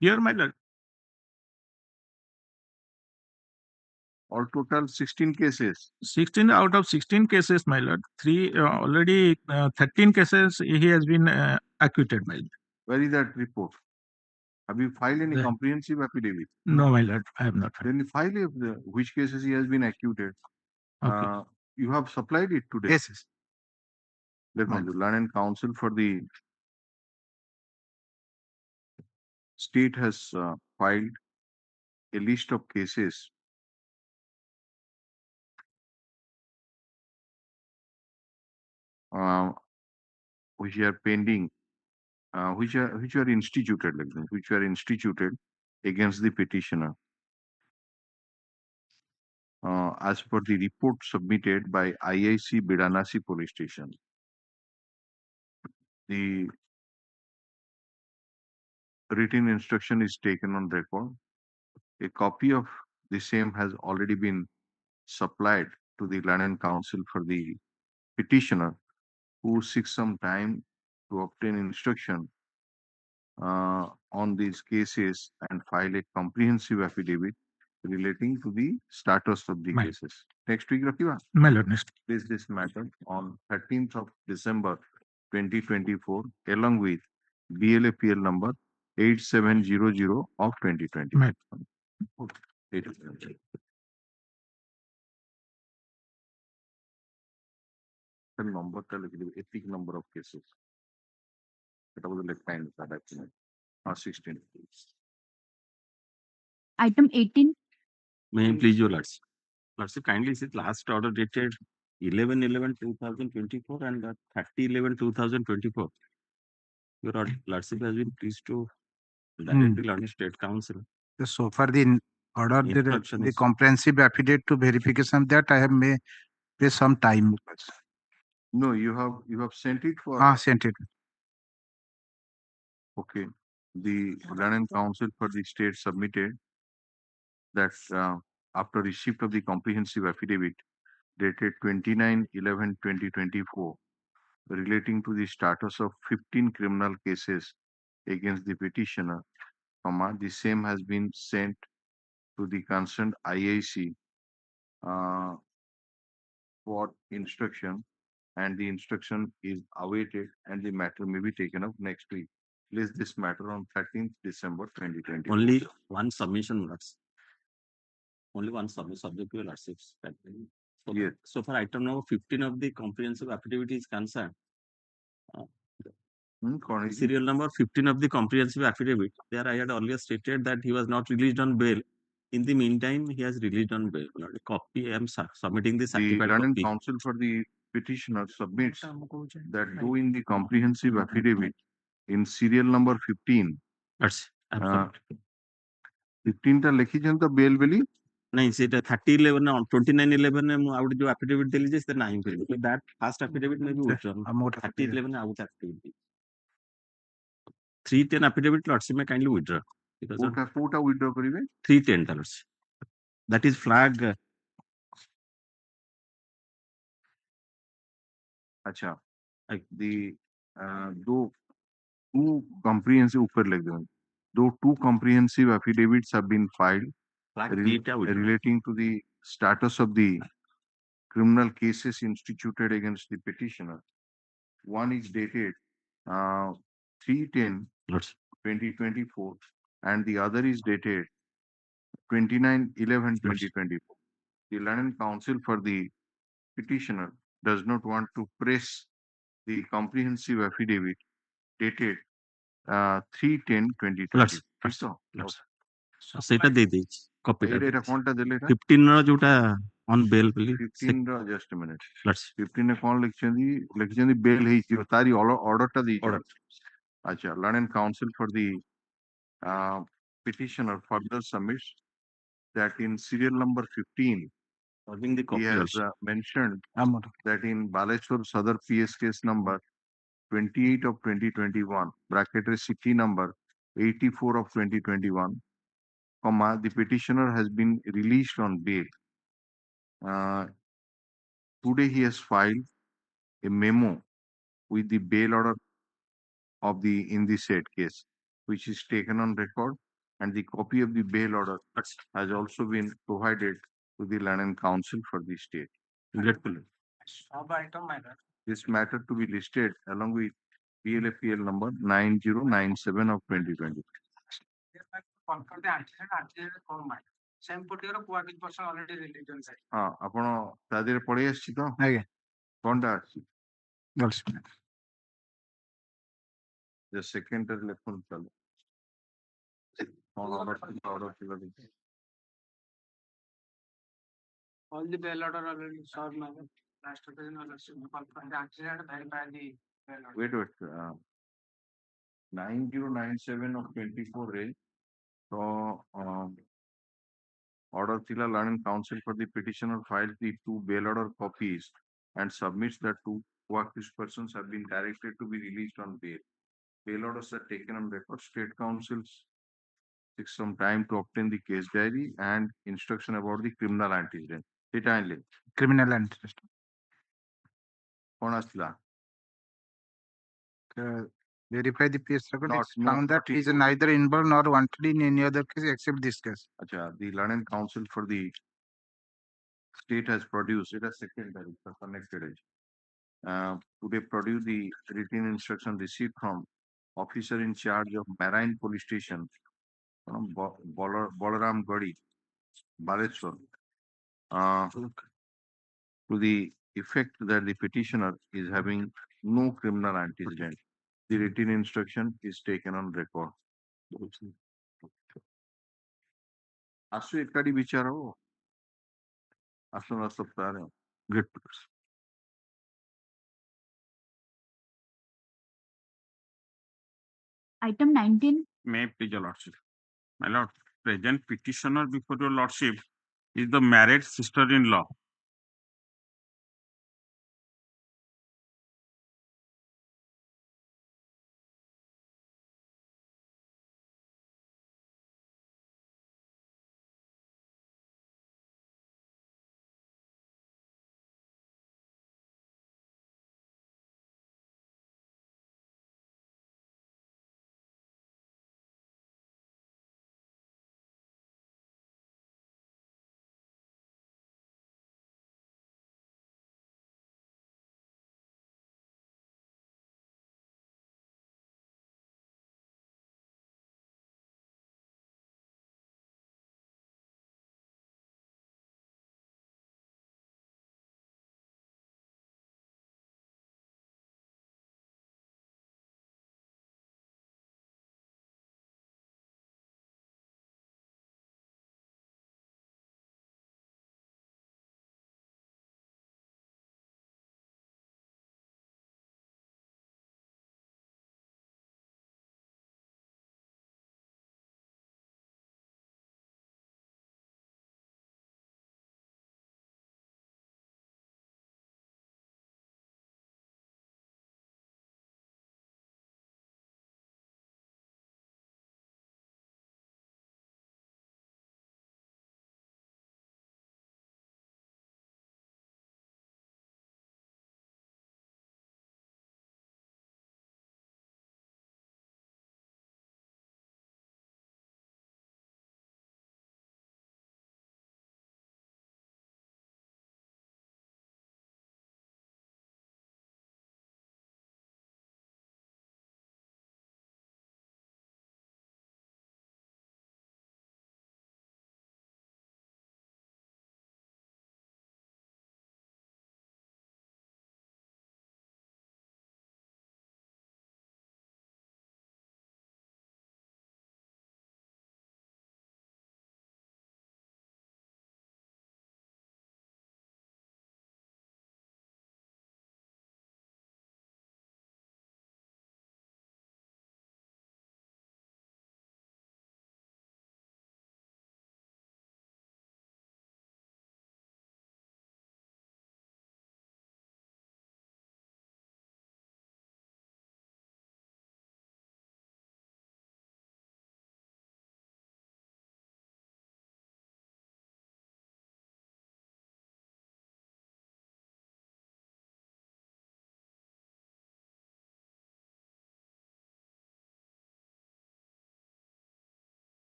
Here, my lord. All total 16 cases. 16 out of 16 cases, my lord. Already 13 cases he has been acquitted, my lord. Where is that report? Have you filed any comprehensive affidavit? No, my lord, I have not. Then you file which cases he has been acquitted. Okay. You have supplied it today. Yes, yes. Let me do. Learned counsel for the state has filed a list of cases which are pending, which are instituted, like that, which were instituted against the petitioner. As per the report submitted by IIC Bidanasi Police Station, the written instruction is taken on record. A copy of the same has already been supplied to the learned counsel for the petitioner, who seeks some time to obtain instruction on these cases and file a comprehensive affidavit relating to the status of the cases. Next week, Rakiva. My lord, next. Place this matter on 13th of December 2024 along with BLAPL number 8700 of 2020. My number, epic number of cases. That was the time that actually. 16. Item 18. May I please, Your Lordship? Lordship, kindly see last order dated 11/11/2024 and 30/11/2024. Your Lordship has been pleased to directly learn State Council. So for the order, Instruction the is- comprehensive affidavit to verification that I have may pay some time. No, you have sent it for. Sent it. Okay. The Learned Council for the state submitted that after receipt of the comprehensive affidavit dated 29/11/2024 relating to the status of 15 criminal cases against the petitioner, the same has been sent to the concerned IIC for instruction, and the instruction is awaited and the matter may be taken up next week. Place this matter on 13th December 2020. Only one submission, Lords. Only one subject to your Lordships. So, Yes. so for item number 15 of the comprehensive affidavit is concerned, serial number 15 of the comprehensive affidavit, there I had earlier stated that he was not released on bail. In the meantime, he has released on bail. A copy, I am submitting the The certified Learned copy. Counsel for the petitioner submits that though in the comprehensive affidavit in serial number 15. That's absolutely. 15 ଟା ଲେଖିଛନ୍ତି ତ bail ବୋଲି ନାଇଁ ସେଇଟା 3011 ନା 2911 ରେ ମୁଁ ଆଉ ଗୋଟେ ଯୋଉ affidavit ଦେଲି ଯେ ସେଟା ନାହିଁ ବୋଲି so that first affidavit may be withdrawn 3011 ଆଉ ଗୋଟେ affidavit 310 affidavit lordship may kindly withdraw because of କୋଉଟା withdraw କରିବେ 310 dollars that is flag अच्छा the दो two comprehensive ऊपर लिख दो though two comprehensive affidavits have been filed relating to the status of the criminal cases instituted against the petitioner. One is dated 3/10/2024 and the other is dated 29/11/2024. The London Council for the petitioner does not want to press the comprehensive affidavit dated 3/10/2024. ସେଇଟା ଦେଇ ଦେଇଛି copy ଏଇଟା କଣଟା ଦେଲେ 15 ର ଯୋଉଟା on bail ବୋଲି 15 ର just a minute 15 ରେ କଣ ଲେଖିଛନ୍ତି ବେଲ୍ ହେଇଯିବ ତାରି ଅର୍ଡରଟା ଦେଇଛନ୍ତି ଆଚ୍ଛା London Council for the petitioner further submits that in serial number 15 he has mentioned that in Baleshwar Sadar PS case number 28 of 2021 bracket CT number 84 of 2021 comma the petitioner has been released on bail. Today he has filed a memo with the bail order of the in the said case, which is taken on record, and the copy of the bail order has also been provided to the London Council for the state. This matter to be listed along with PLAPL number 9097 of 2020. हाँ आपण तादेर पढ़े आछि तो आगे कोनटा आछि the secondary लेखन चलो order all the bail order already served madam last occasion the accident verify the bail order wait 9097 of 24 रे तो order thila London Council for the petitioner filed the two bail order copies and submits that two co-accused persons have been directed to be released on bail. Bail orders are taken on record. State councils takes some time to obtain the case diary and instruction about the criminal antecedent. Criminal antecedent. कौन आस्थिला? Verify the PS record. It's found that he is neither involved nor wanted in any other case except this case. Acha, the London Council for the state has produced it as secondary connected. Today produced the written instruction received from officer in charge of Marine Police Station, Balaram Gadi, Baleshwar, to the effect that the petitioner is having no criminal antecedent. The written instruction is taken on record. Asu ekadi bicharo. Asu na saptare. Great. Item 19. May please, your lordship. My lord, present petitioner before your lordship is the married sister-in-law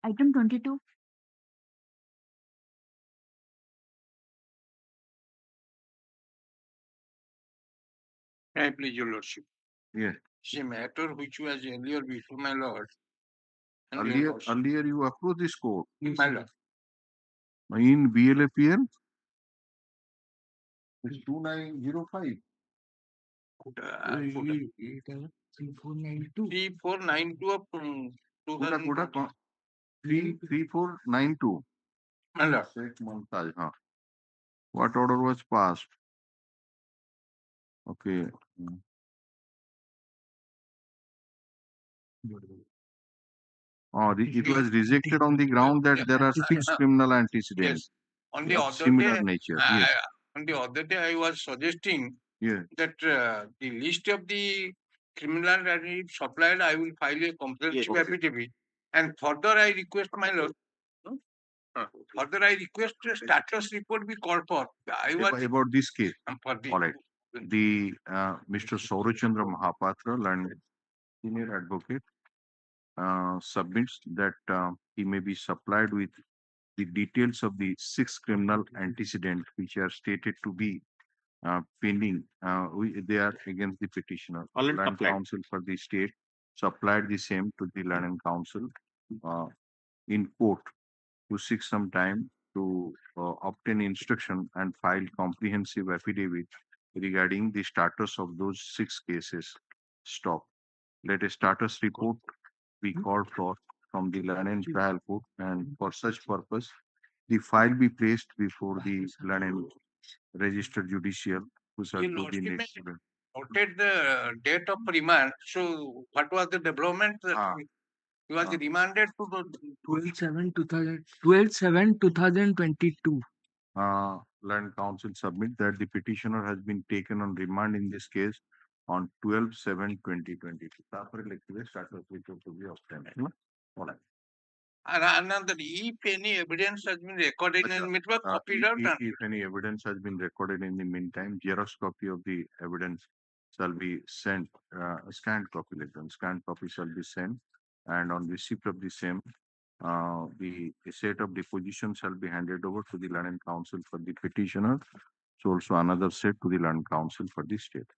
Item 22. I please your lordship. Yes. It's a matter which was earlier before my lord. And your Earlier, lordship. earlier you approved this court My lord. in BLAPL. It's 2905. 3492 of 2000. 3492. My lord. Sheikh Mumtaz, huh? What order was passed? Okay. Oh, it was rejected on the ground that there are 6 criminal antecedents On the of other similar day, nature. Yes. on the other day, I was suggesting Yes. that the list of the criminal that is supplied, I will file a comprehensive affidavit. And further, I request my lord. Further, I request a status report be called for. I was About this case. for the All right. The Mr. Saurachandra Mahapatra, and senior advocate, submits that he may be supplied with the details of the 6 criminal antecedents which are stated to be pending. They are against the petitioner. Land Council for the state supplied the same to the Land and Council in court to seek some time to obtain instruction and file comprehensive affidavit regarding the status of those 6 cases. Stop. Let a status report be called for from the Land and Trial Court, and for such purpose, the file be placed before the Land and Registered Judicial, who shall Your do the lordship next. noted the date of remand. So, what was the development? He was remanded to the 12/7/2022. Land Council submit that the petitioner has been taken on remand in this case on 12/7/2022. Status report to be obtained. All right. And another, if any evidence has been recorded in the meanwhile, copied out. If any evidence has been recorded in the meantime, Xerox copy of the evidence shall be sent, a scanned copy, scanned copy shall be sent, and on receipt of the same, the set of deposition shall be handed over to the Land and Council for the petitioner. So also another set to the Land Council for the state.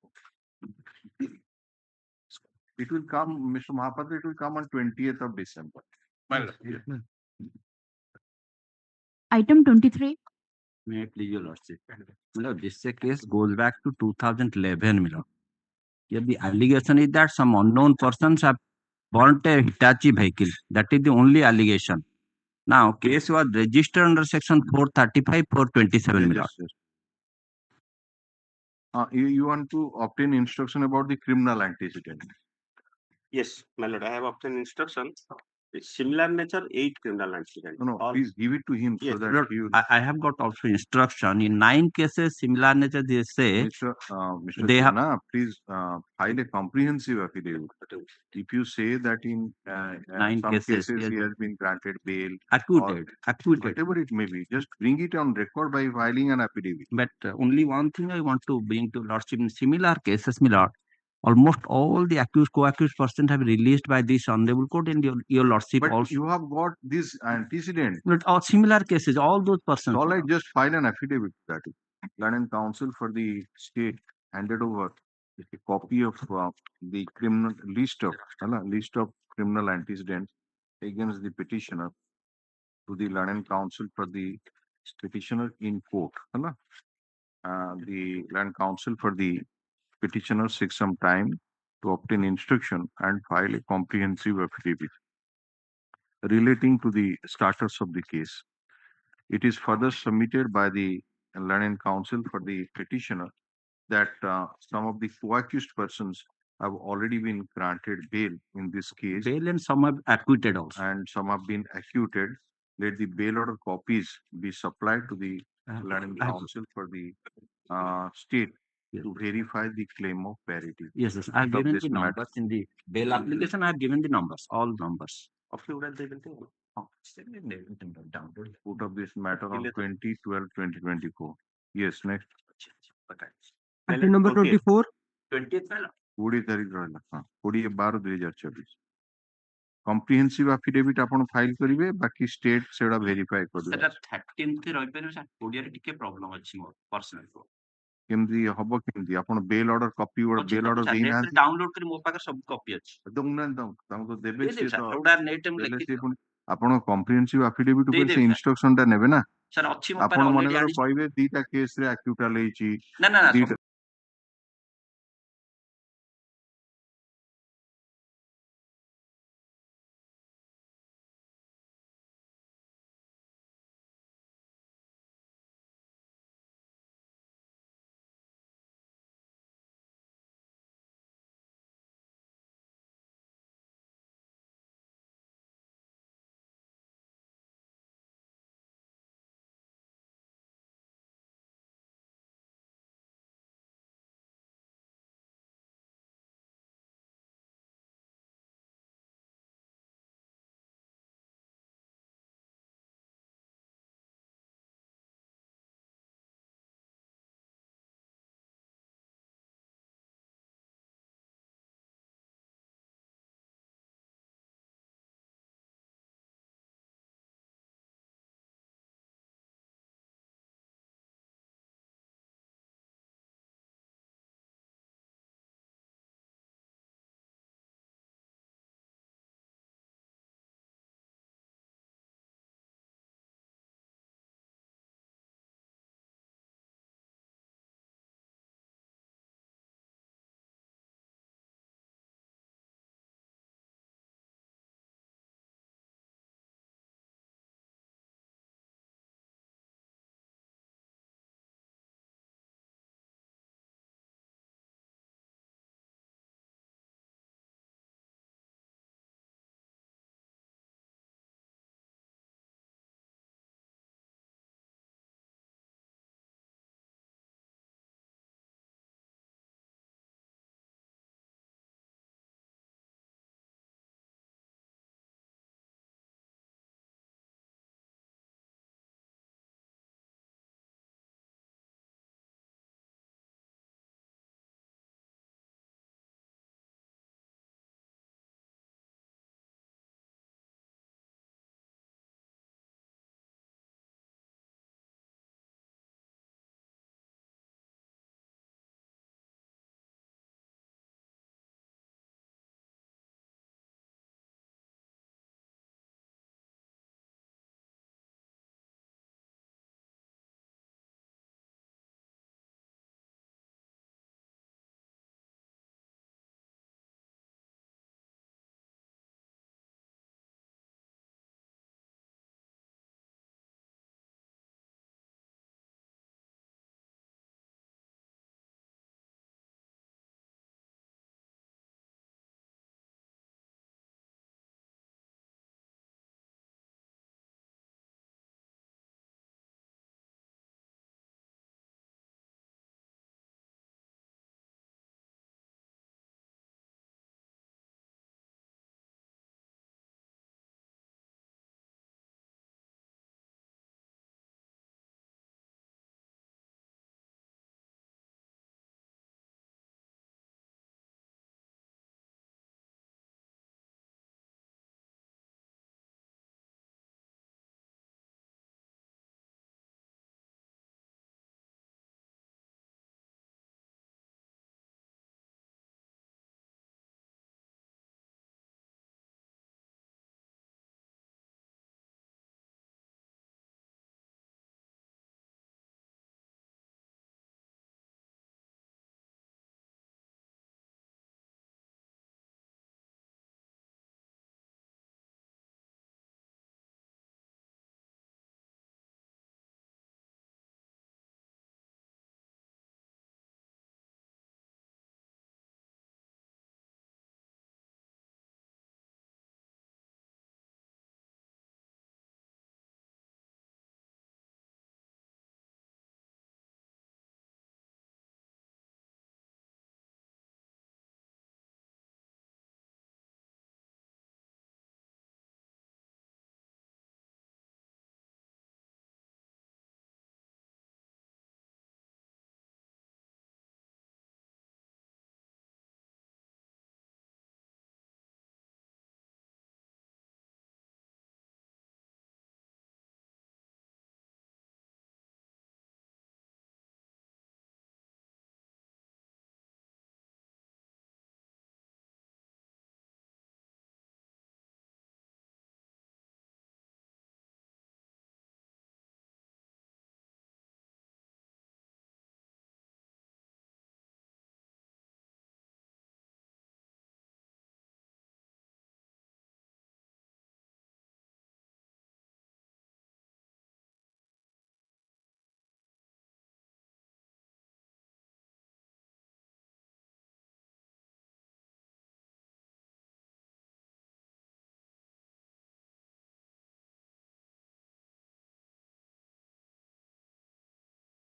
It will come, Mr. Mahapatra, it will come on 20th of December. Item 23. May I please your lordship? This case goes back to 2011. Here the allegation is that some unknown persons have burnt a Hitachi vehicle. That is the only allegation. Now, case was registered under section 435, 427. Yes. You want to obtain instruction about the criminal antecedent? Yes, my lord, I have obtained instruction. It's similar nature, 8 criminal antecedents. No, please give it to him so that Lord, he will. I have got also instruction in 9 cases similar nature. They say Mr. they have. Jana, please file a comprehensive affidavit. If you say that in 9 some cases, cases yes, he has been granted bail, acquitted, whatever it may be, just bring it on record by filing an affidavit. But only one thing I want to bring to lordship: in similar cases, my lord, almost all the accused, co-accused persons have been released by this honorable court, and your lordship But also. you have got this antecedent. But all similar cases, all those persons. All right, just file an affidavit. That is, Land and Council for the state handed over a copy of the criminal list of criminal antecedents against the petitioner to the Land and Council for the petitioner in court. The Land Council for the petitioner seeks some time to obtain instruction and file a comprehensive affidavit relating to the status of the case. It is further submitted by the Land and Council for the petitioner that some of the co-accused persons have already been granted bail in this case. Bail, and some have acquitted also. And some have been acquitted. Let the bail order copies be supplied to the Land and Council for the state to verify the claim of parity. Yes, I have given the numbers in the bail application. I have given the numbers, all numbers. Put up this matter on 20/12/2024. Yes, next. Item number 24. 20th. 20 तारीख रहला 20/12/2024 comprehensive affidavit ଆପଣ file କରିବେ ବାକି state ସେଟା verify କରିବେ ସେଟା 13th ରହିପାରିବ sir ଓଡ଼ିଆରେ ଟିକେ ପ୍ରୋବ୍ଲେମ ଅଛି ମୋର ପର୍ସନାଲ କେମିତି ହବ କେମିତି ଆପଣ ବେଲ୍ ଅର୍ଡର କପି ଗୋଟେ ବେଲ୍ ଅର୍ଡର ଦେଇନାହାନ୍ତି ଡାଉନଲୋଡ କରି ମୋ ପାଖରେ ସବୁ କପି ଅଛି ଦଉନାହାନ୍ତି ତାଙ୍କୁ ତ ଦେବେ ଦେଇଦେବି ସିଏ ସାର୍ ତ ସେଗୁଡା ନେଟ୍ ମୁଁ ଦେଲେ ଲେଖିଛି ସିଏ ପୁଣି ଆପଣ comprehensive affidavit ଉପରେ ସେ ଦେଇଦେବି ସାର୍ instruction ଟା ନେବେ ନା ସାର୍ ଅଛି ମୋ ପାଖରେ ଆପଣ ଅଲରେଡି ମନେକର ଆଣିଛି କହିବେ ଦିଟା କେସ୍ ରେ acquittal ହେଇଛି ନା ନା ଦିଟା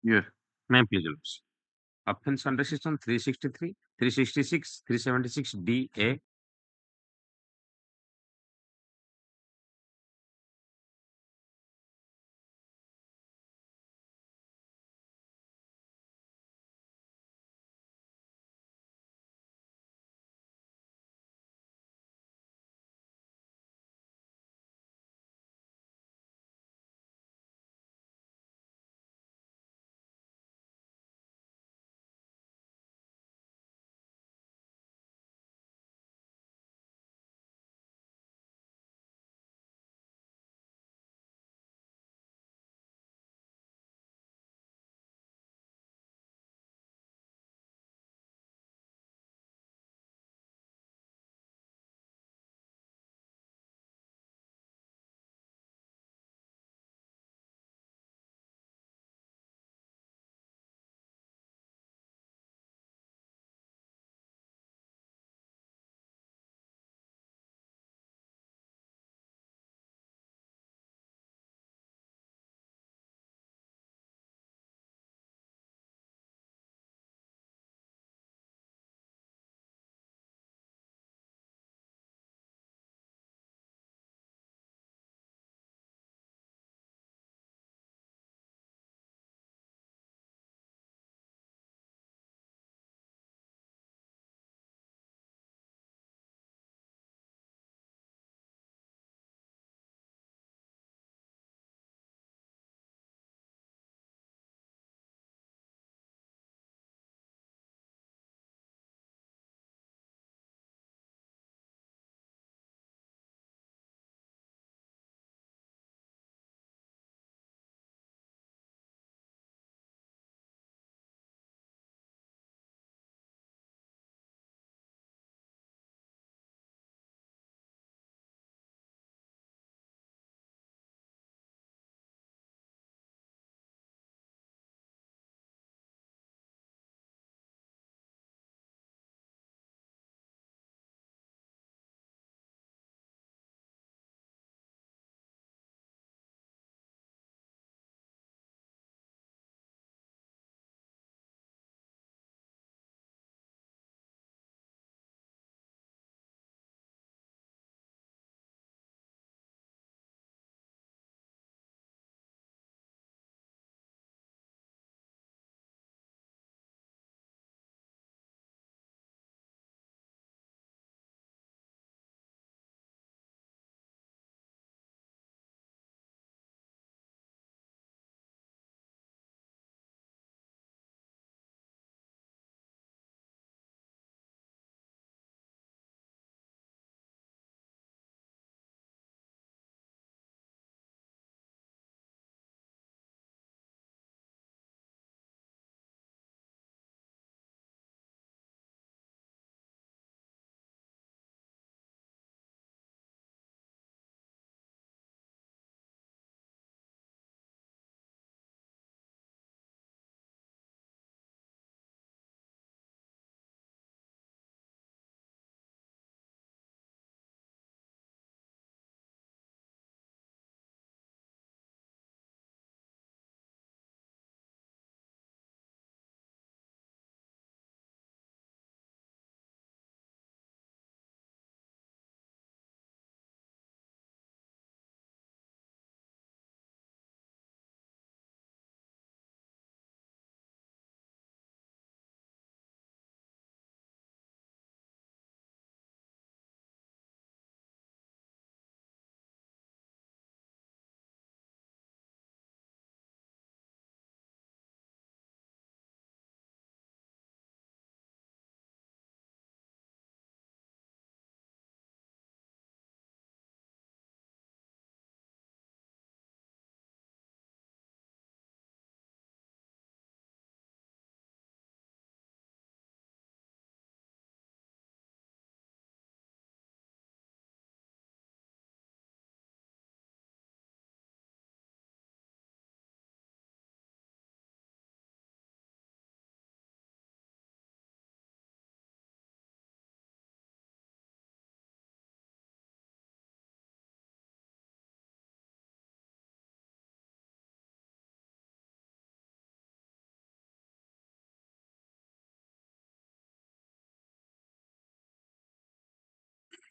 Yes. May I please, Your Lordship? Offense under section 363, 366, 376 DA,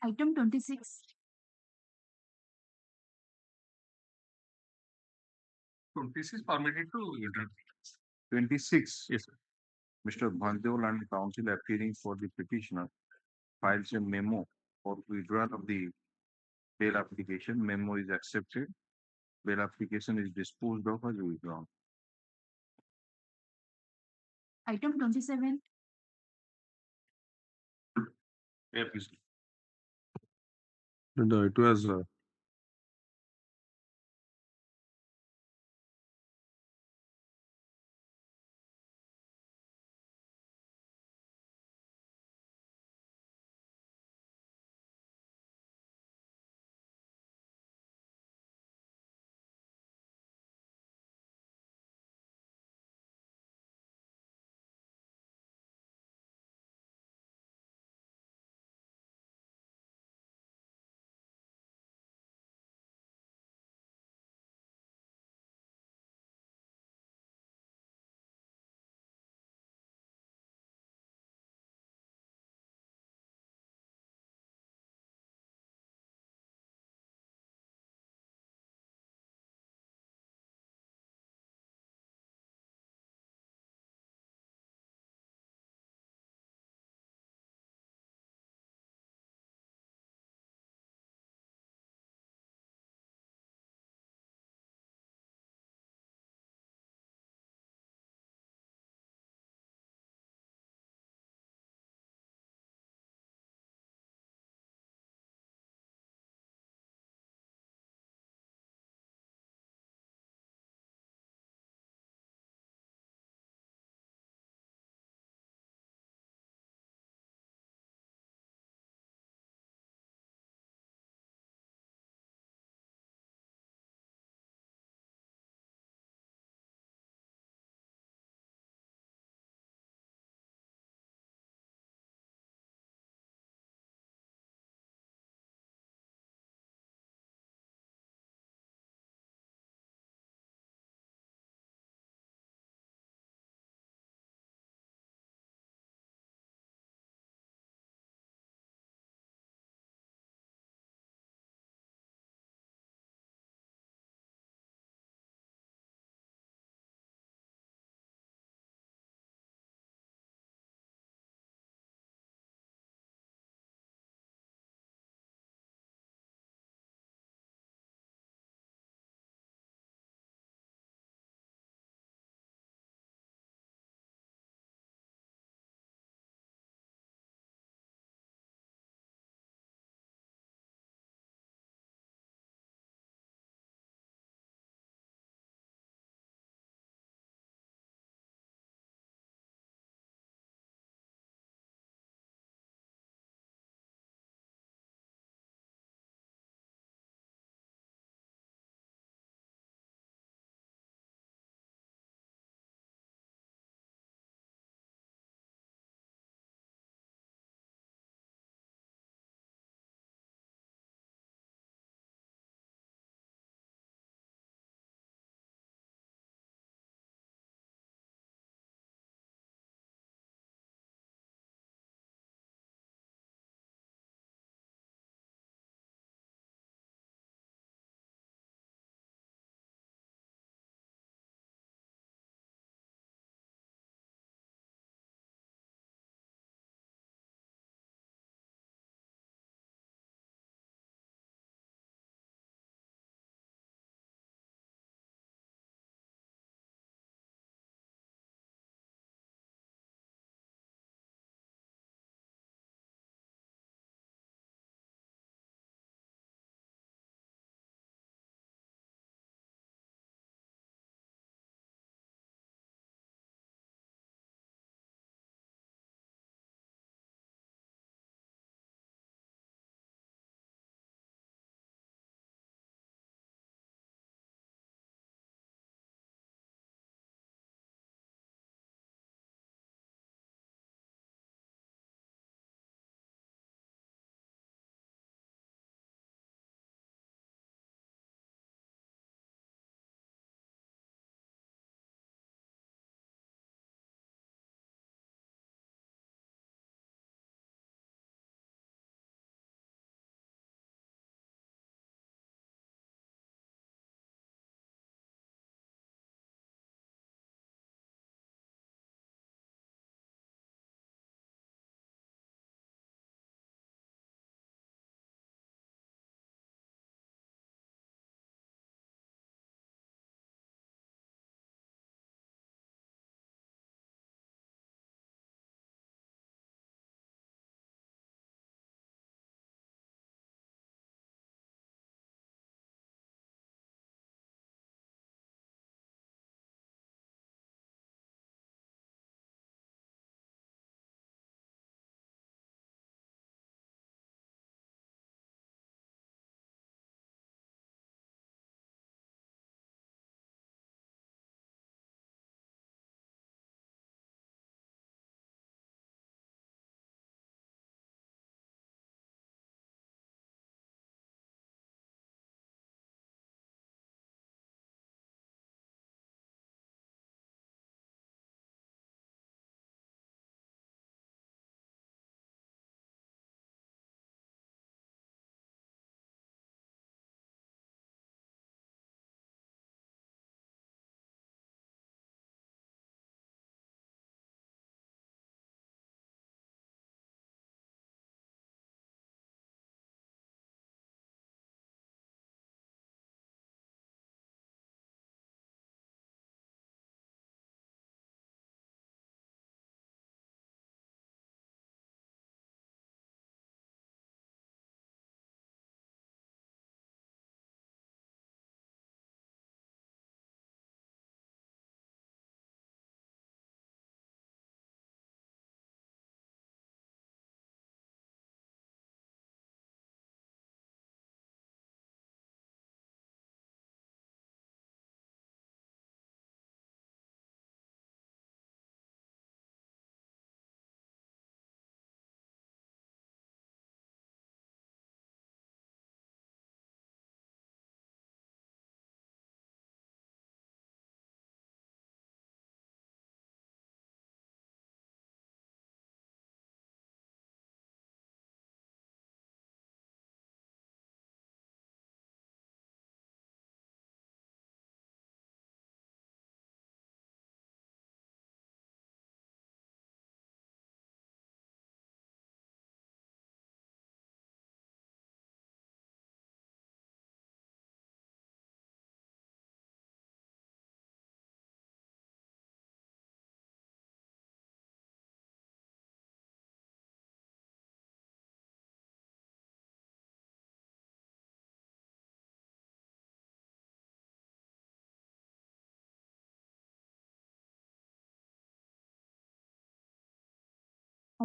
Item 26. 26 permitted to withdraw. 26. Yes, sir. Mr. Bhandewal and counsel appearing for the petitioner files a memo for withdrawal of the bail application. Memo is accepted. Bail application is disposed of as withdrawn. Item 27. Yeah, please. No, it was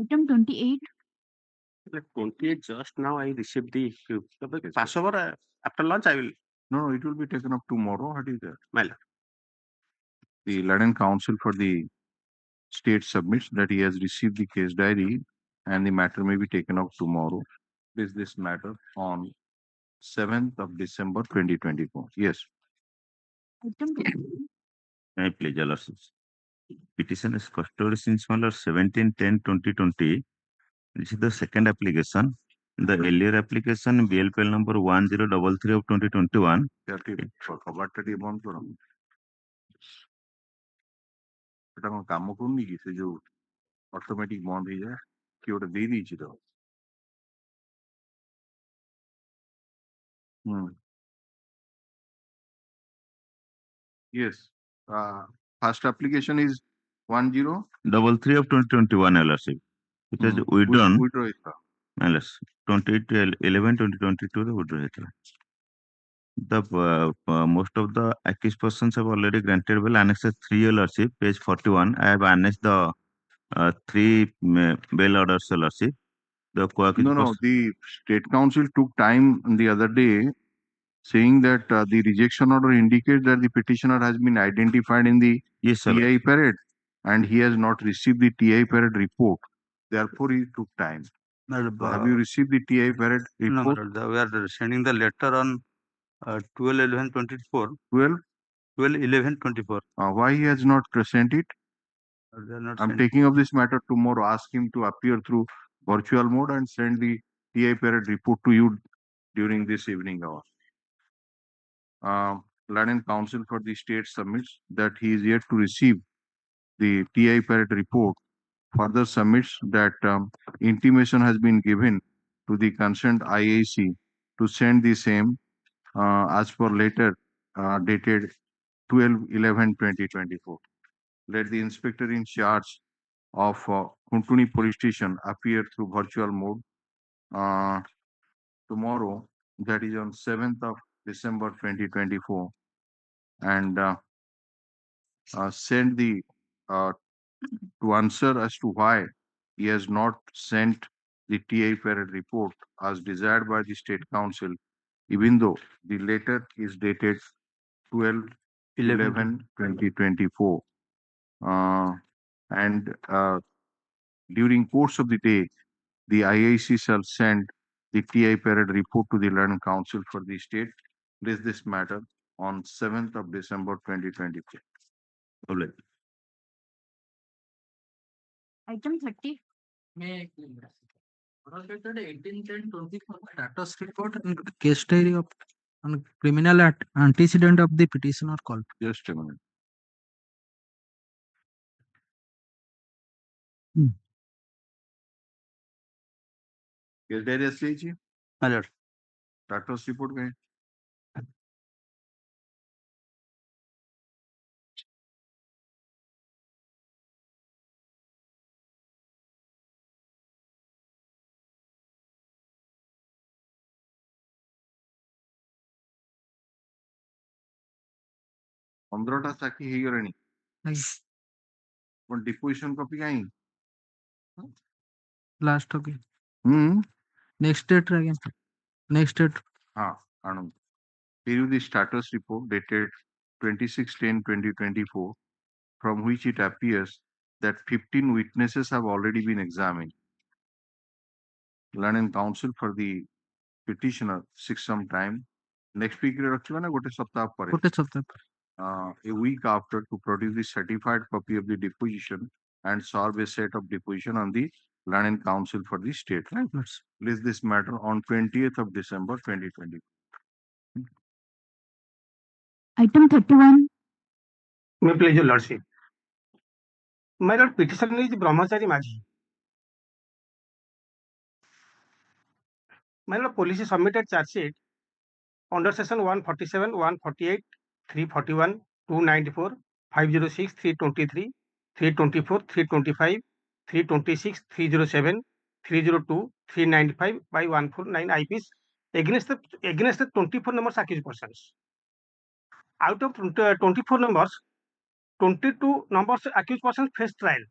Item 28. Like 28, just now I received the Passover. After lunch, I will. No, it will be taken up tomorrow. What is that? My lord. The London Council for the state submits that he has received the case diary and the matter may be taken up tomorrow. This matter on 7th of December 2024. Yes. Item 29. My pleasure, Lordship. Petition is custody since 17-10-2020. This is the second application. The earlier application, BLPL number 1033 of 2021. এটা কোনো কাম করুনি কি সে ଯୋଉ automatic বন্ধ ହେଇଯାଏ କିଏ ଗୋଟେ ଦେଇ ଦେଇଛି ତ Yes. First application is 1033 of 2021 LRC, which is withdrawn. withdraw ହେଇଥିଲା LRC 28/11/2022 withdraw ହେଇଥିଲା. The most of the accused persons have already granted bail. Annex 3 LRC, page 41. I have annexed the 3 bail orders LRC. The No, the State Council took time the other day saying that the rejection order indicates that the petitioner has been identified in the TI parade and he has not received the TI parade report. Therefore, he took time. Have you received the TI parade report? No, we are sending the letter on 12/11/24. 12/11/24. Why he has not sent it? I'm taking up this matter tomorrow. Ask him to appear through virtual mode and send the TI parade report to you during this evening hour. London Council for the State submits that he is yet to receive the TI parade report. Further submits that intimation has been given to the concerned IAC to send the same as per letter dated 12/11/2024. Let the inspector in charge of Kuntuni Police Station appear through virtual mode tomorrow, that is on 7th of December 2024, and send the to answer as to why he has not sent the TI parade report as desired by the State Council, even though the letter is dated 12/11/2024. And during course of the day, the IAC shall send the TI parade report to the London Council for the State. Raise this matter on 7th of December 2024. Item 30. May I dated 18/10/24 status report and case diary of on criminal antecedent of the petitioner called. Just a minute. Case diary ଆସିଯାଇଛି? Status report କାହିଁ? पंद्रहटा साखी ହେଇଗଲେଣି पण deposition copy काहीं last okay Hmm. Next date again next date Anand. Here is the status report dated 26/10/2024, from which it appears that 15 witnesses have already been examined. London Council for the petitioner seeks some time. Next week रखिबा ना गोटे सप्ताह परे. गोटे सप्ताह A week after to produce the certified copy of the deposition and serve a set of deposition on the London Council for the State. Right? List this matter on 20th of December 2020. Item 31. May please your lordship. My lord, petitioner is Brahmachari Maji. My lord, police submitted charge sheet under section 147, 148, 341, 294, 506, 323, 324, 325, 326, 307, 302, 395 by 149 IPs against the 24 numbers accused persons. Out of 24 numbers, 22 numbers accused persons face trial.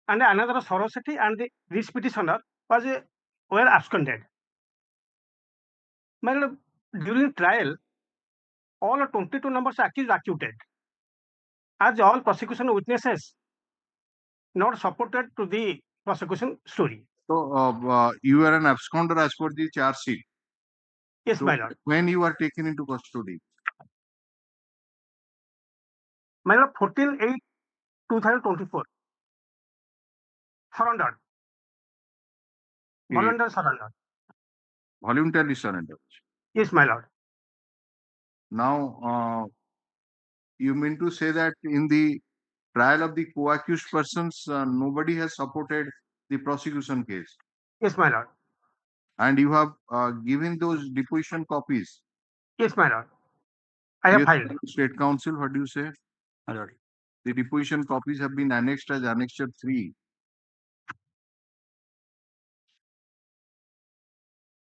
and another Surety, and this petitioner were absconded. My lord, during trial, all 22 numbers accused acquitted, as all prosecution witnesses not supported to the prosecution story. So you were an absconder as per the charge sheet. Yes, So my lord. when you were taken into custody? My lord, 14/8/2024. Surrendered. Voluntary surrender. Voluntary surrender. Yes, my lord. Now, you mean to say that in the trial of the co-accused persons, nobody has supported the prosecution case? Yes, my lord. And you have given those deposition copies? Yes, my lord. I have Yes, filed. State Counsel, what do you say? My lord. The deposition copies have been annexed as Annexure 3.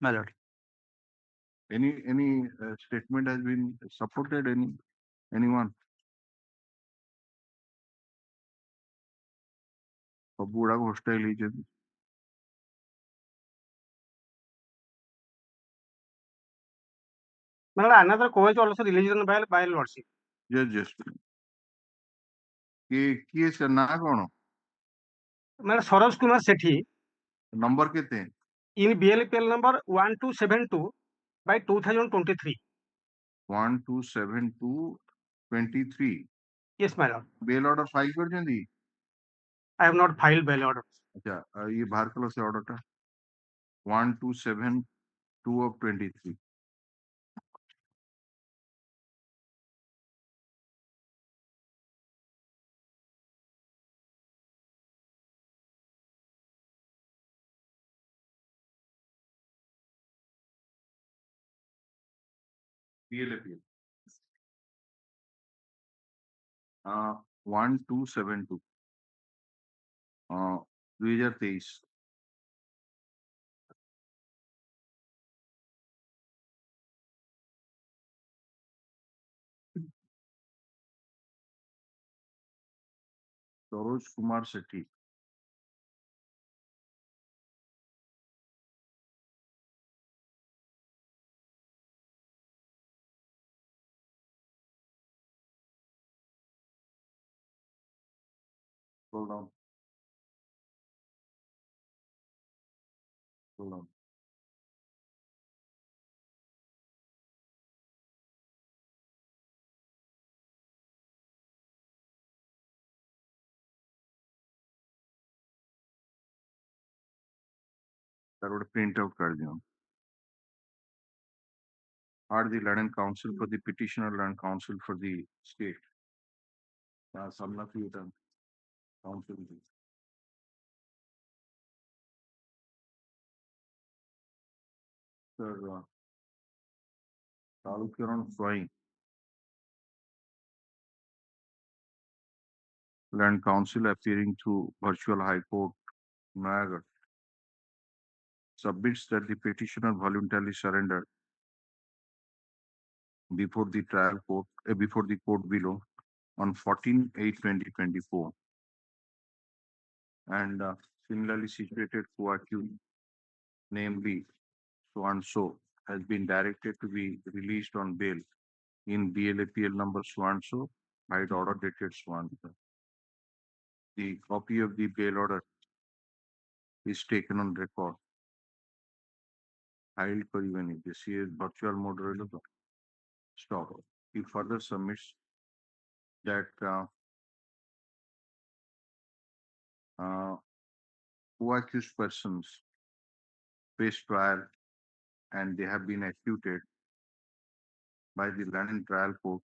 My lord. Any statement has been supported? Anyone? ସବୁ ଗୁଡାକ hostile ହେଇଛନ୍ତି. My lord, another co-accused also released on bail by lordship. Just. କିଏ ସେ ନା କଣ? My lord, Saroj Kumar Sethi. Number କେତେ? In BLPL number 1272/2023. 1272/23. Yes, my lord. Bail order file କରିଛନ୍ତି? I have not filed bail order. अच्छा, ये बाहर करो से order टा. 1272/23. PLAPL. 1272. 2023. Saroj Kumar Sethi. Hold on. Hold on. That would print out card. Are the land and counsel for the petitioner and counsel for the state? Samna Theatre. Counsel. Sir, Talukiran Swai. Land counsel appearing through virtual High Court, Niagara, submits that the petitioner voluntarily surrendered before the trial court, before the court below on 14/8/2024, and similarly situated co-accused, namely so and so, has been directed to be released on bail in BLAPL number so and so by the order dated so and so. The copy of the bail order is taken on record. Filed kariwani. This is virtual mode. Stop. He further submits that co-accused persons face trial and they have been acquitted by the land and trial court,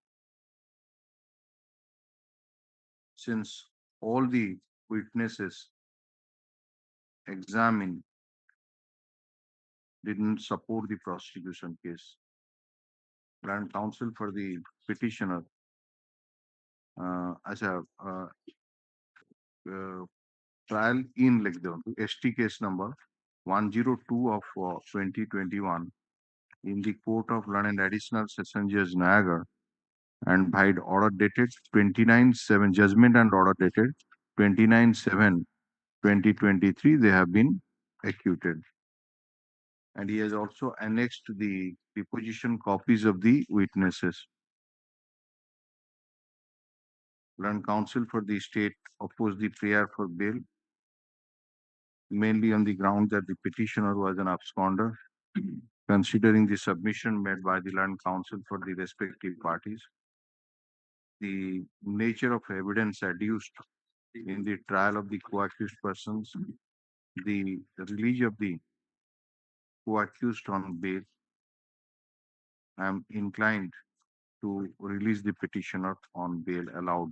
since all the witnesses examined didn't support the prosecution case. Land counsel for the petitioner as a trial in like the ST case number 102 of 2021 in the Court of Law and Additional Session Judge Niagara, and by order dated 29/7, judgment and order dated 29/7 2023, they have been acquitted. And he has also annexed the deposition copies of the witnesses. Learned counsel for the state opposed the prayer for bail, mainly on the ground that the petitioner was an absconder. Considering the submission made by the learned counsel for the respective parties, the nature of evidence adduced in the trial of the co-accused persons, the release of the co-accused on bail, I am inclined to release the petitioner on bail allowed.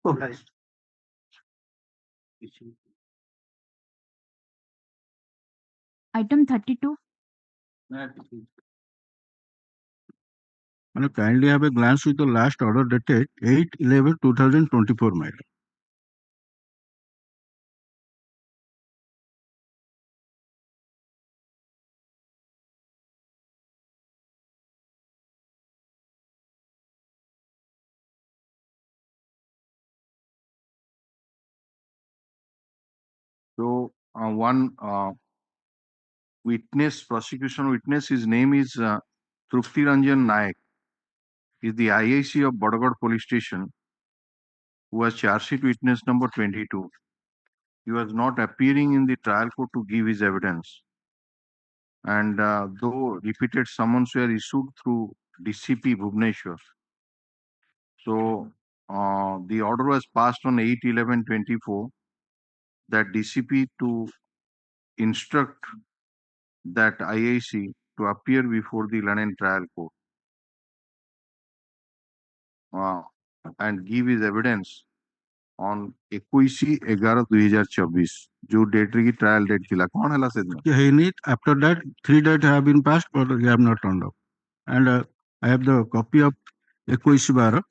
Obliged. Item 32. And kindly have a glance with the last order dated 8/11/2024, my lord. So one witness, prosecution witness, his name is Trupti Ranjan Naik. He is the IIC of Badagad Police Station, who was charge sheet witness number 22. He was not appearing in the trial court to give his evidence. And though repeated summons were issued through DCP Bhubaneswar, so the order was passed on 8/11/24 that DCP to instruct that IIC to appear before the London trial court and give his evidence on 21/11/2024 जो date रे trial date थिला कोन हला से दिन After that, 3 days have been passed, but they have not turned up. And I have the copy of 21/12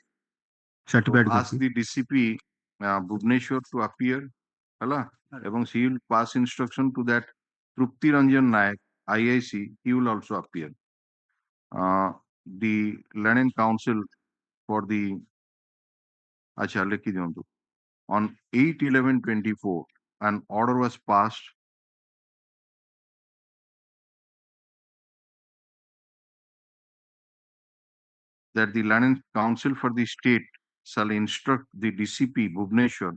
certified ask copy. the DCP Bhubaneswar to appear hala এবং he will pass instruction to that Trupti Ranjan Naik IIC, he will also appear. The London Council for the acha lekhi diyantu on 8/11/24 an order was passed that the London Council for the State shall instruct the DCP Bhubaneswar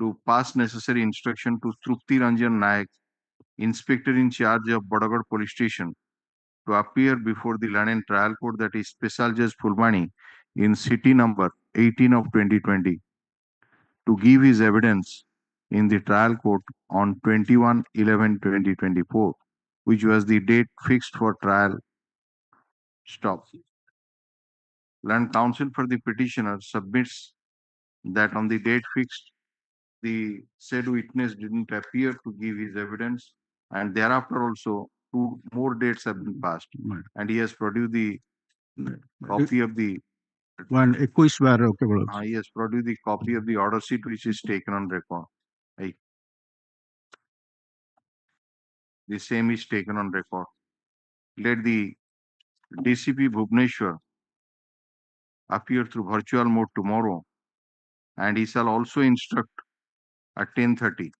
to pass necessary instruction to Trupti Ranjan Naik, Inspector in charge of Badagad Police Station, to appear before the London Trial Court, that is Special Judge Fulbani, in city number 18 of 2020, to give his evidence in the trial court on 21/11/2024, which was the date fixed for trial. Stop. Land Counsel for the petitioner submits that on the date fixed, the said witness didn't appear to give his evidence, and thereafter also 2 more dates have been passed, and he has produced the copy of the One 21/12, okay, bro. he has produced the copy of the order sheet which is taken on record. The same is taken on record. Let the DCP Bhubaneswar appear through virtual mode tomorrow, and he shall also instruct at 10:30,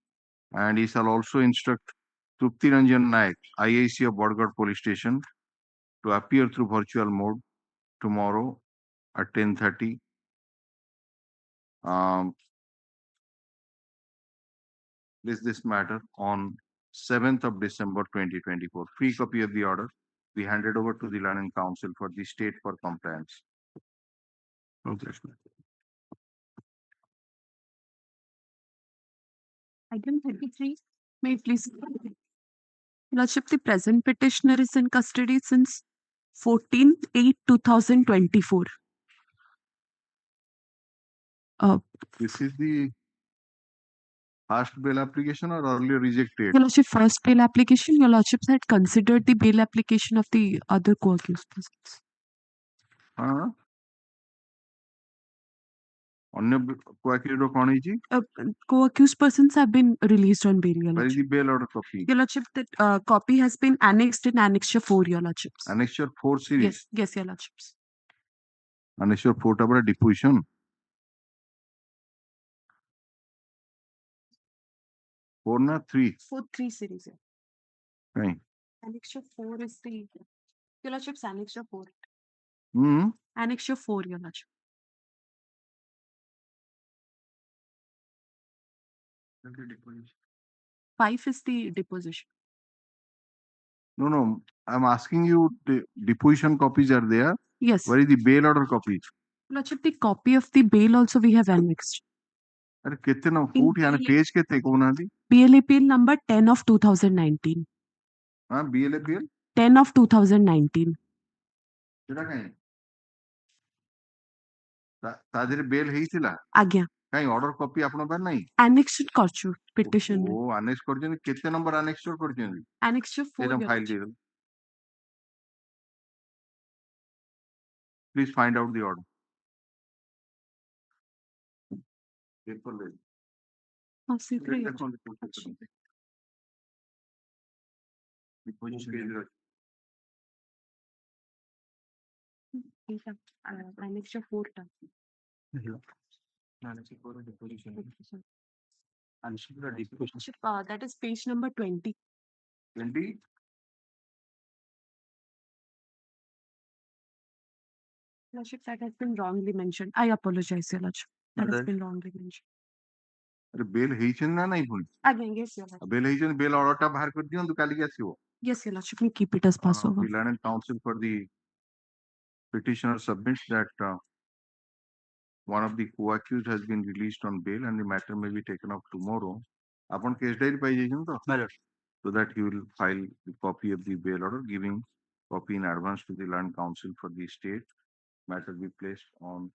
and he shall also instruct Trupti Ranjan Naik, IIC of Badagad Police Station, to appear through virtual mode tomorrow at 10:30. This matter on 7th of December 2024. Free copy of the order be handed over to the London Council for the state for compliance. Okay. Item 33. May I please? Lordship, the present petitioner is in custody since 14/8/2024. This is the first bail application or earlier rejected? Your Lordship, first bail application. Your Lordships had considered the bail application of the other co-accused persons. Co-accused persons have been released on bail, Your Where is Lordship. the bail order copy? Your Lordship, that copy has been annexed in Annexure 4, Your Lordships. Annexure 4 series? Yes, Your Lordships. Annexure 4 tabara deposition? 4 na 3? 4-3 series. Right. Annexure 4 is the Your Lordship's Annexure 4. Hmm. Annexure 4, Your Lordship. Five is the deposition. No. I'm asking you, the deposition copies are there. Yes. Where is the bail order copies? Your Lordship, the copy of the bail also we have annexed. अरे कितने ना फूट यानी page कितने कौन आदि? BLAPL number 10 of 2019. हाँ BLAPL 10 of 2019. कितना कहीं? ताज़े बेल है ही थिला? आज्ञा. कहीं ऑर्डर कॉपी आपने पर नहीं? Annexed करचु petition. वो annex करचें कितने नंबर annex करचें? Annexure 4. एकदम फाइल दे दो. Please find out the order. Paper ले. हाँ सीधे. Annexure 4 ta. That is page number 20. 20? Lordship, that has been wrongly mentioned. I apologize, Your Lordship. That has been wrongly mentioned. अरे bail है ही चलना नहीं पुनी. Again, yes, Your Lordship. Bail है ही चलना बेल ऑर्डर टा बाहर कर दियो तो काली कैसे हो? Yes, Your Lordship. We keep it as Passover. The Land and Council for the petitioner submits that one of the co-accused has been released on bail and the matter may be taken up tomorrow. Upon case diary by so that he will file the copy of the bail order, giving copy in advance to the Land Council for the state. Matter be placed on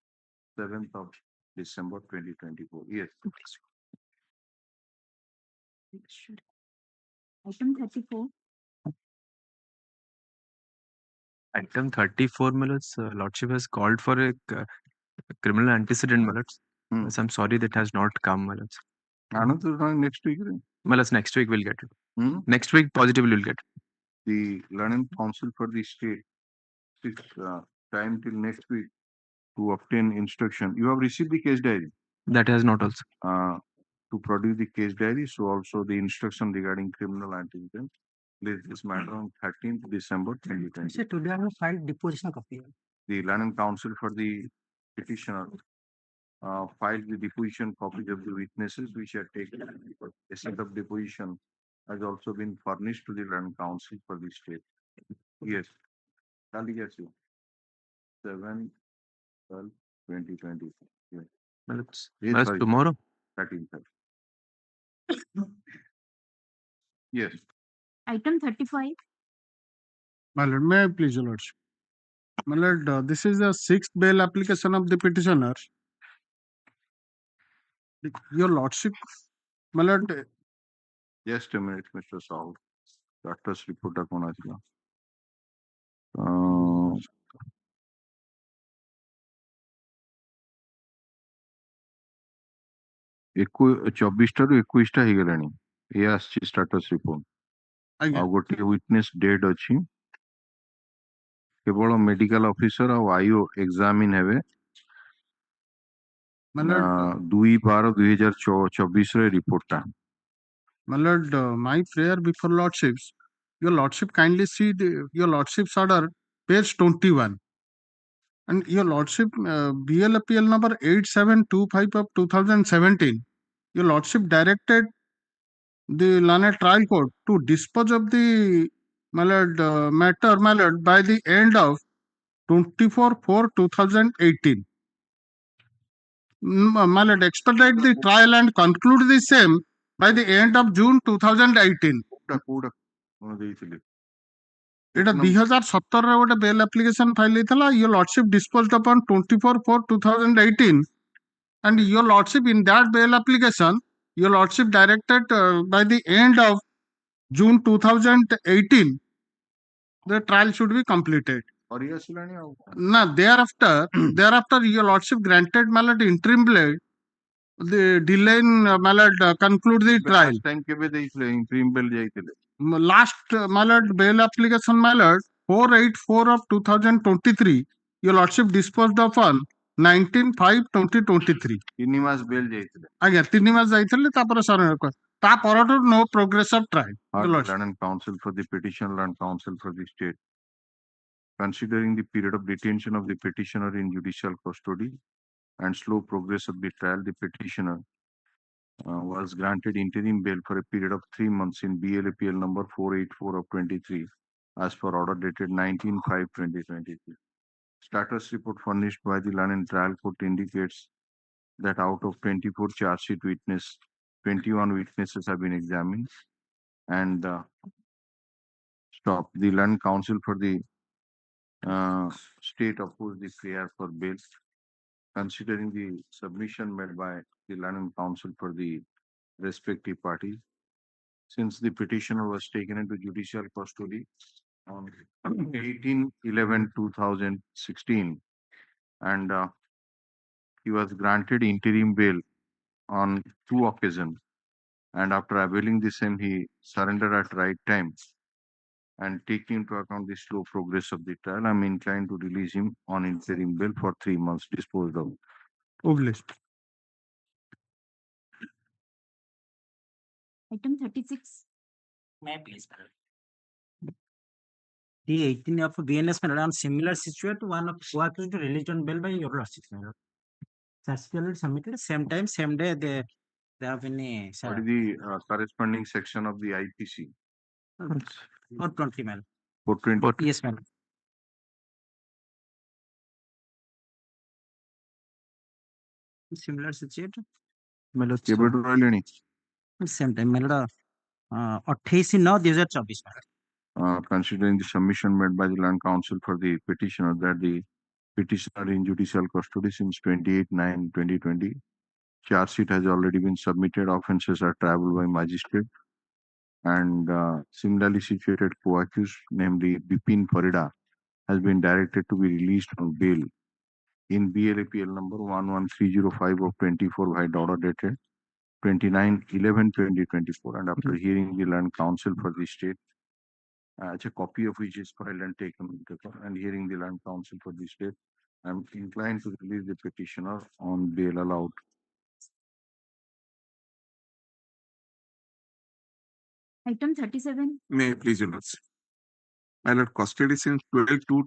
7th of December 2024. Yes. Item 34. Item 34, Lordship has called for a criminal antecedent, Malats. I'm sorry that has not come, Malats. Next week. Malats, next week we'll get it. Next week, positively we'll get it. The Learning Council for the state time till next week to obtain instruction. You have received the case diary? That has not also. To produce the case diary, so also the instruction regarding criminal antecedents. Place this matter on 13th December 2020. So today I have filed deposition copy. The Learning Council for the petitioner filed the deposition copies of the witnesses which are taken. A set of deposition has also been furnished to the Learning Council for the state. Yes. 7/12/2020. Yes. Malats, tomorrow? 13th. Yes. Item 35. My lord, may I please, your lordship? My lord, this is the sixth bail application of the petitioner. Your lordship, my lord. Just a minute, Mr. Sahoo. Doctor's report कौन आया? 24 ରୁ 21 ହେଇଗଲାଣି ଏ ଆସିଛି status report ଆଉ ଗୋଟେ witness dead ଅଛି କେବଳ medical officer ଆଉ ଆଇଓ ଏକ୍ସାମିନ୍ ହେବେ 2/12/2024 ରେ ରିପୋର୍ଟଟା My lord, my prayer before lordships, your lordship kindly see your lordship's order page 21 and your lordship BLAPL number 8725 of 2017. Your lordship directed the Lane trial court to dispose of the matter, my lord, by the end of 24/4/2018. My lord, expedite the trial and conclude the same by the end of June 2018. এটা 2017 ରେ ଗୋଟେ bail application file ହେଇଥିଲା your lordship disposed upon 24/4/2018 and your lordship in that bail application your lordship directed by the end of June 2018 the trial should be completed. Now thereafter your lordship granted my lord interim blade the delay in my lord conclude the trial. Last my lord bail application my lord 4/8/4 of 2023 your lordship disposed upon 19/5/2023. 3 ମାସ bail ଯାଇଥିଲେ ଆଜ୍ଞା 3 ମାସ ଯାଇଥିଲେ ତାପରେ ସର ତା ପରଠୁ no progress of trial. Heard the land and counsel for the petitioner and counsel for the state. Considering the period of detention of the petitioner in judicial custody and slow progress of the trial, the petitioner was granted interim bail for a period of 3 months in BLAPL number 484 of 23 as per order dated 19/5/2023. Status report furnished by the Land and Trial Court indicates that out of 24 charge sheet witnesses, 21 witnesses have been examined and the Land Counsel for the state opposed the prayer for bail. Considering the submission made by the Land and Counsel for the respective parties, since the petitioner was taken into judicial custody on 18/11/2016 and he was granted interim bail on 2 occasions, and after availing the same he surrendered at right time, and taking into account the slow progress of the trial, I am inclined to release him on interim bail for 3 months disposed of. Published. Item 36. May I please, madam? The 18 of BNS, madam, similar situation, one of co-accused released on bail by your lordship, madam. Subsequently submitted same time, same day. They have been What is the corresponding section of the IPC? 420, madam. 420. Yes, madam. Similar situation. केबेठୁ ରହିଲେଣି? Same time, madam. 28/9/2024. Considering the submission made by the Land Counsel for the petitioner that the petitioner in judicial custody since 28/9/2020, charge sheet has already been submitted, offences are triable by magistrate, and similarly situated co-accused, namely Bipin Farida, has been directed to be released on bail in BLAPL number 11305 of 24 by order dated 29/11/2024, and after hearing the Land Counsel for the state, a copy of which is filed and taken into account, and hearing the Land Counsel for the state, I am inclined to release the petitioner on bail allowed. Item 37. May I please, Your Lordship? My Lord, custody since 12/2.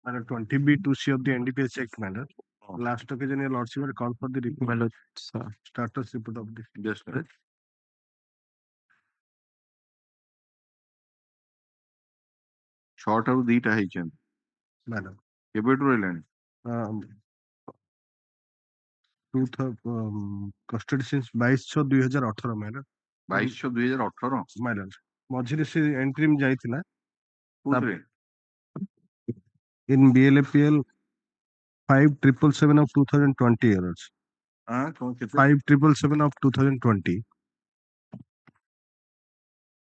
Madam, 20B2C of the NDPS Act, madam. Last occasion, Your Lordship had called for the report. Status report of the. Just a minute. Short of ଦିଟା ହେଇଛନ୍ତି Madam. କେବେଠୁ ରହିଲାଣି? Custody since 22/6/2018, madam. 22/6/2018? Madam. ମଝିରେ ସେ interim ଯାଇଥିଲା କୋଉଥିରେ? in BLAPL 5777 of 2020 errors. 5777 of 2020.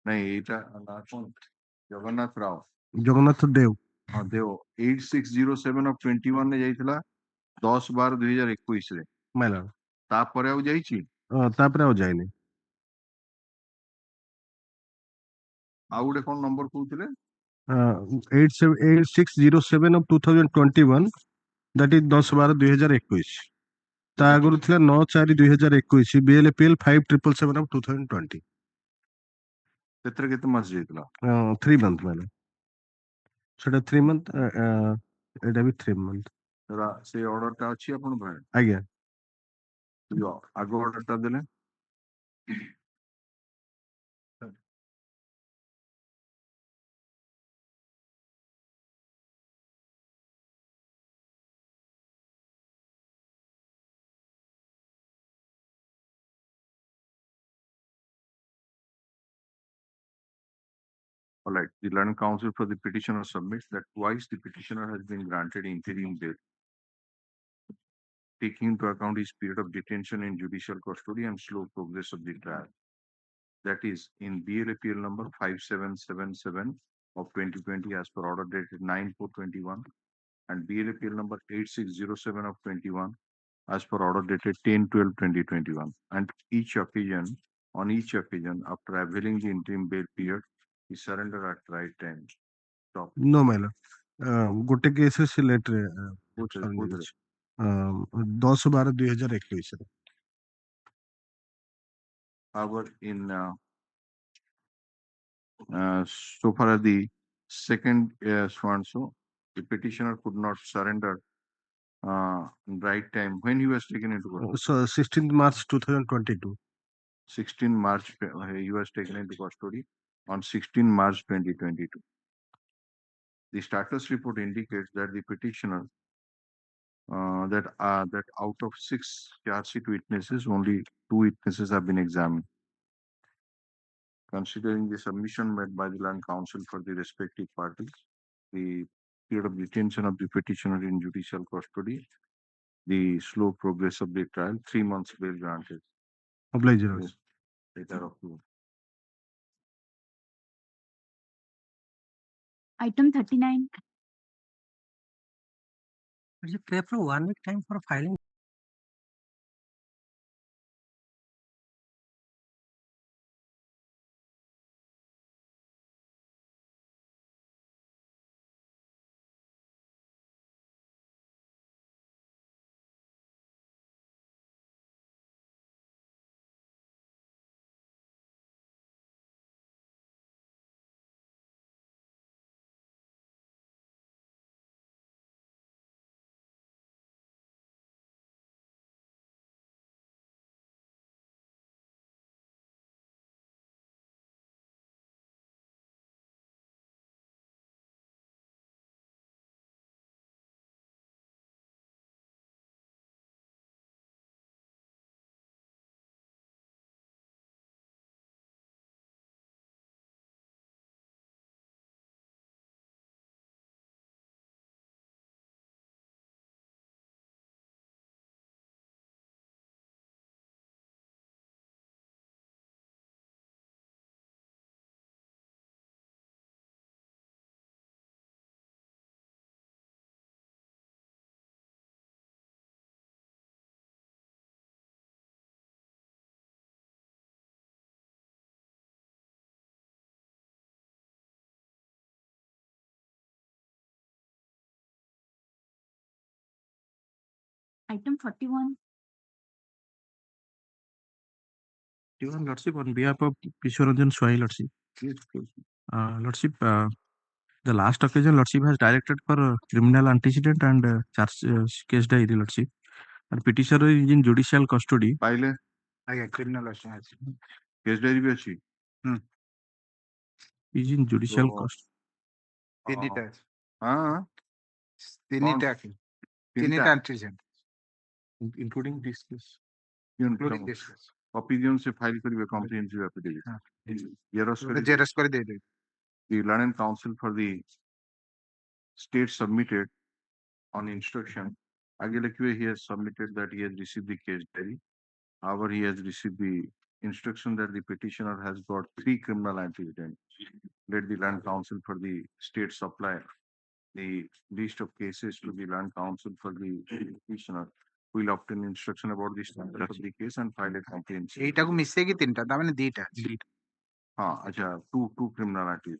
ନାଇଁ ଏଇଟା ନା କଣ? ଜଗନ୍ନାଥ ରାଓ। ଜଗନ୍ନାଥ ଦେव। ହଁ ଦେଓ 8607 of 21 ରେ ଯାଇଥିଲା 10/12/2021 ରେ। My lord. ତାପରେ ଆଉ ଯାଇଛି ତାପରେ ଆଉ ଯାଇନି। ଆଉ ଗୋଟେ କଣ ନମ୍ବର କହୁଥିଲେ 8607 of 2021 that is 10/12/2021 ତା ଆଗରୁ ଥିଲା 9/4/2021 BLPL 5777 of 2020 ସେଥିରେ କେତେ ମାସ ଯାଇଥିଲା 3 month ମାନେ ସେଟା 3 month ଏଟା ବି 3 month ସେ ଅର୍ଡରଟା ଅଛି ଆପଣଙ୍କ ପାଖରେ ଆଜ୍ଞା ଆଗ ଅର୍ଡରଟା ଦେଲେ All right. The learned counsel for the petitioner submits that twice the petitioner has been granted interim bail, taking into account his period of detention in judicial custody and slow progress of the trial. That is, in BLAPL number 5777 of 2020 as per order dated 9/4/21 and BLAPL number 8607 of 21 as per order dated 10/12/2021. And on each occasion, after availing the interim bail period, he surrendered at right time. Stop. No, my lord. ଗୋଟେ କେସରେ ସେ ଲେଟରେ 10/12/2021 However, in so far as the second swan, so the petitioner could not surrender right time when he was taken into custody. So 16th March 2022. 16 March he was taken into custody on 16 March 2022. The status report indicates that the petitioner that out of 6 charge sheet witnesses, only 2 witnesses have been examined. Considering the submission made by the land counsel for the respective parties, the period of detention of the petitioner in judicial custody, the slow progress of the trial, 3 months bail granted. Oblige. Later approval. Item 39. Is it prefer 1 week time for filing? Item 41. Lordship, on behalf of Vishwaranjan Swai, Lordship. Lordship, the last occasion, Lordship has directed for criminal antecedent and charge case diary, Lordship. And petitioner is in judicial custody. Paile. Criminal assurance. Case diary भी अच्छी. Is in judicial custody. Tinita antecedent. Including this case. Including this case. Opinion से file करिए comprehensive affidavit. The learned counsel for the state submitted on instruction. आगे लिखे हुए he has submitted that he has received the case diary. However, he has received the instruction that the petitioner has got 3 criminal antecedents. Let the land counsel for the state supply the list of cases to the land counsel for the petitioner will obtain instruction about the status of the case and file a complaint. এইটাକୁ ମିଶେଇକି ତିନିଟା ତା ମାନେ ଦିଟା ଅଛି। हाँ, अच्छा, two criminal actions.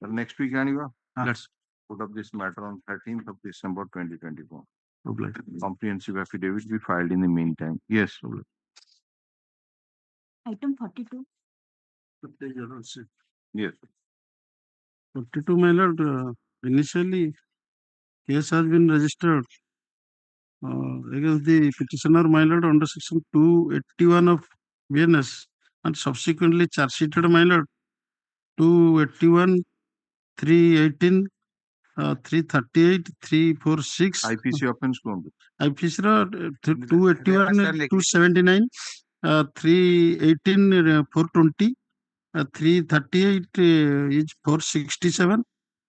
The next week आनिगा? Let's put up this matter on 13th of December 2024. Comprehensive affidavit be filed in the meantime. Yes. Item 42. Yes. 42, my lord, initially case has been registered against the petitioner, my lord, under section 281 of BNS, and subsequently charge sheeted, my lord, 281, 318, 338, 346. IPC offense कौन? IPC 281, 279, 318, 420, 338 is 467,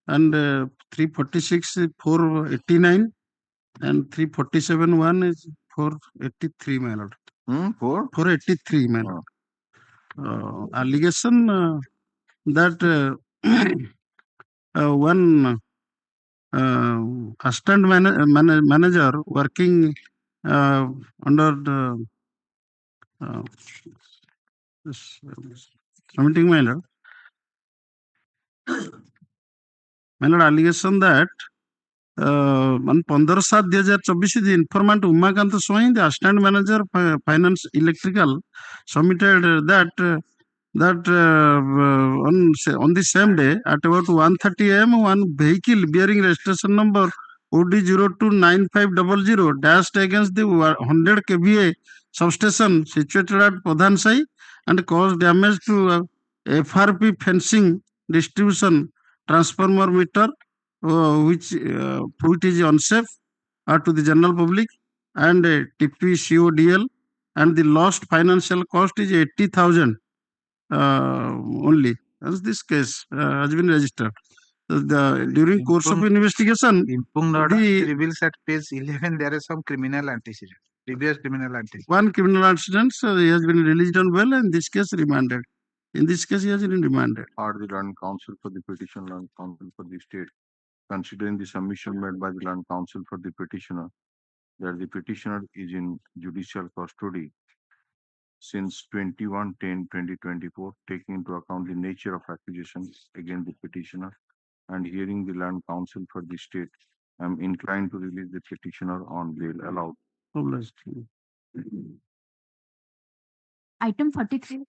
and 346 is 489, and 347 1 is 483, my lord. 483, my lord. Allegation that one assistant manager working under the submitting, my lord. My lord, allegation that on 15/7/2024, the informant Umakant Swami, the assistant manager finance electrical, submitted that on the same day at about 1:30 a.m. one vehicle bearing registration number OD029500 dashed against the 100 kVA substation situated at Pradhansai and caused damage to FRP fencing distribution transformer meter, which is unsafe to the general public, and TPCODL, and the lost financial cost is 80,000 only. As this case has been registered. During course of investigation, reveals at page 11 there is some criminal antecedent, previous criminal antecedent. One criminal antecedent, he has been released on bail, and this case remanded. In this case, he has been remanded. Are the Land Council for the petition, Land Council for the state, considering the submission made by the Land Council for the petitioner that the petitioner is in judicial custody since 21/10/2024, taking into account the nature of accusations against the petitioner and hearing the Land Council for the state, I am inclined to release the petitioner on bail allowed. Item 43.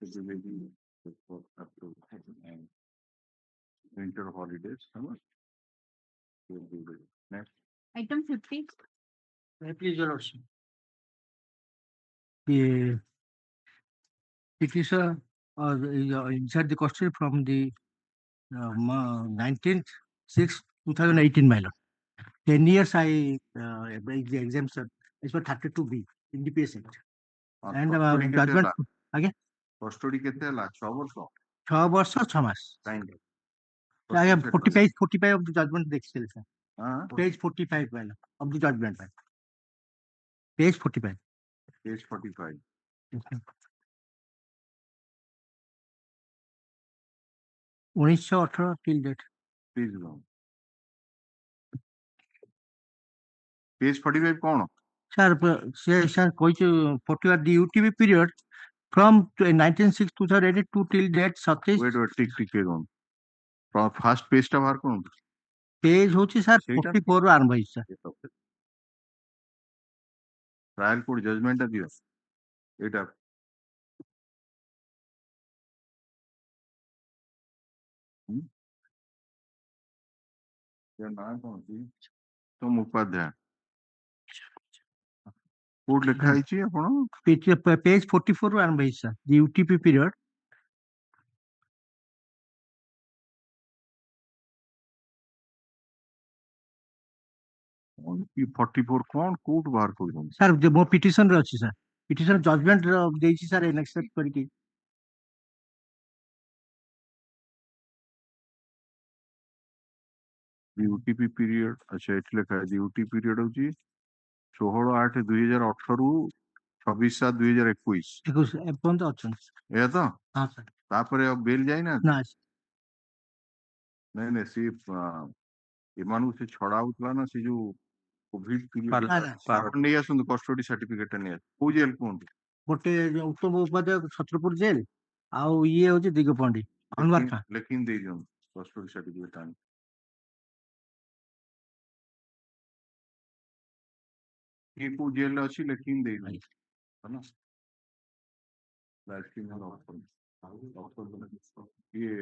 And winter holidays, summer. Next. Item 50. Please, your lordship. It is inside the custody from the 19th 6 2018, my lord. 10 years I break the exemption as per 32B NDPS Act. And judgment again. Custody କେତେ ହେଲା 6 ବର୍ଷ 6 ବର୍ଷ 6 ମାସ. କାହିଁକି I have 45 of the judgment ଦେଖିଥିଲି sir. Page 45 my lord, of the judgment. Page 45. Page 45. Yes, sir. 1918 till date. Please go. Page 45 କଣ? Sir, sir, 41 the UTB period from 1906-2082 till date 27. Wait, ଟିକେ କଣ? First page ଟା ବାହାର କରନ୍ତୁ. Page होची sir 44 ରୁ ଆରମ୍ଭ ହେଇଛି sir. Trial court judgment ଟା ଦିଅ. ଏଇଟା ନାଁ କଣ ଅଛି? ତମ ଉପାଧ୍ୟାୟ କୋଉଠି ଲେଖା ହେଇଛି ଆପଣ? Page 44 ରୁ ଆରମ୍ଭ ହେଇଛି sir. The UTP period. P 44 କଣ କୋଉଠୁ ବାହାର କରୁଛନ୍ତି? Sir, ମୋ ପିଟିସନ ରେ ଅଛି sir. ପିଟିସନ ଜଜମେଣ୍ଟ ଦେଇଛି sir ଏନେକ୍ସେପ୍ଟ କରିକି. The UTP period ଆଚ୍ଛା ଏଠି ଲେଖା ହେଇଛି UTP period ହଉଛି 16/8/2018 ରୁ 26/7/2021 ଏପର୍ଯ୍ୟନ୍ତ ଅଛନ୍ତି. ଏଇଆ ତ? ହଁ sir. ତାପରେ ଆଉ ବେଲ ଯାଇନାହାନ୍ତି? ନା ନାଇଁ ସେ ଏମାନଙ୍କୁ ସେ ଛଡା ହଉଥିଲା ନା ସେ ଯୋଉ କୋଭିଡ ପିରିୟଡ ନେଇ ଆସନ୍ତୁ କଷ୍ଟଡି ସାର୍ଟିଫିକେଟ ଟା ନେଇ ଆସନ୍ତୁ. କୋଉ ଜେଲ କୁହନ୍ତୁ? ଗୋଟେ ଉତ୍ତମ ଉପାଧ୍ୟାୟ ଛତ୍ରପୁର ଜେଲ ଆଉ ଇଏ ହଉଛି ଦିଗପଣ୍ଡି ଲେଖିନ୍ ଦେଇ ଦିଅନ୍ତୁ କଷ୍ଟଡି ସାର୍ଟିଫିକେଟ ଆଣି. କିଏ କୋଉ ଜେଲରେ ଅଛି ଲେଖିନ୍ ଦେଇ ଦିଅନ୍ତୁ. ହେଲା ଇଏ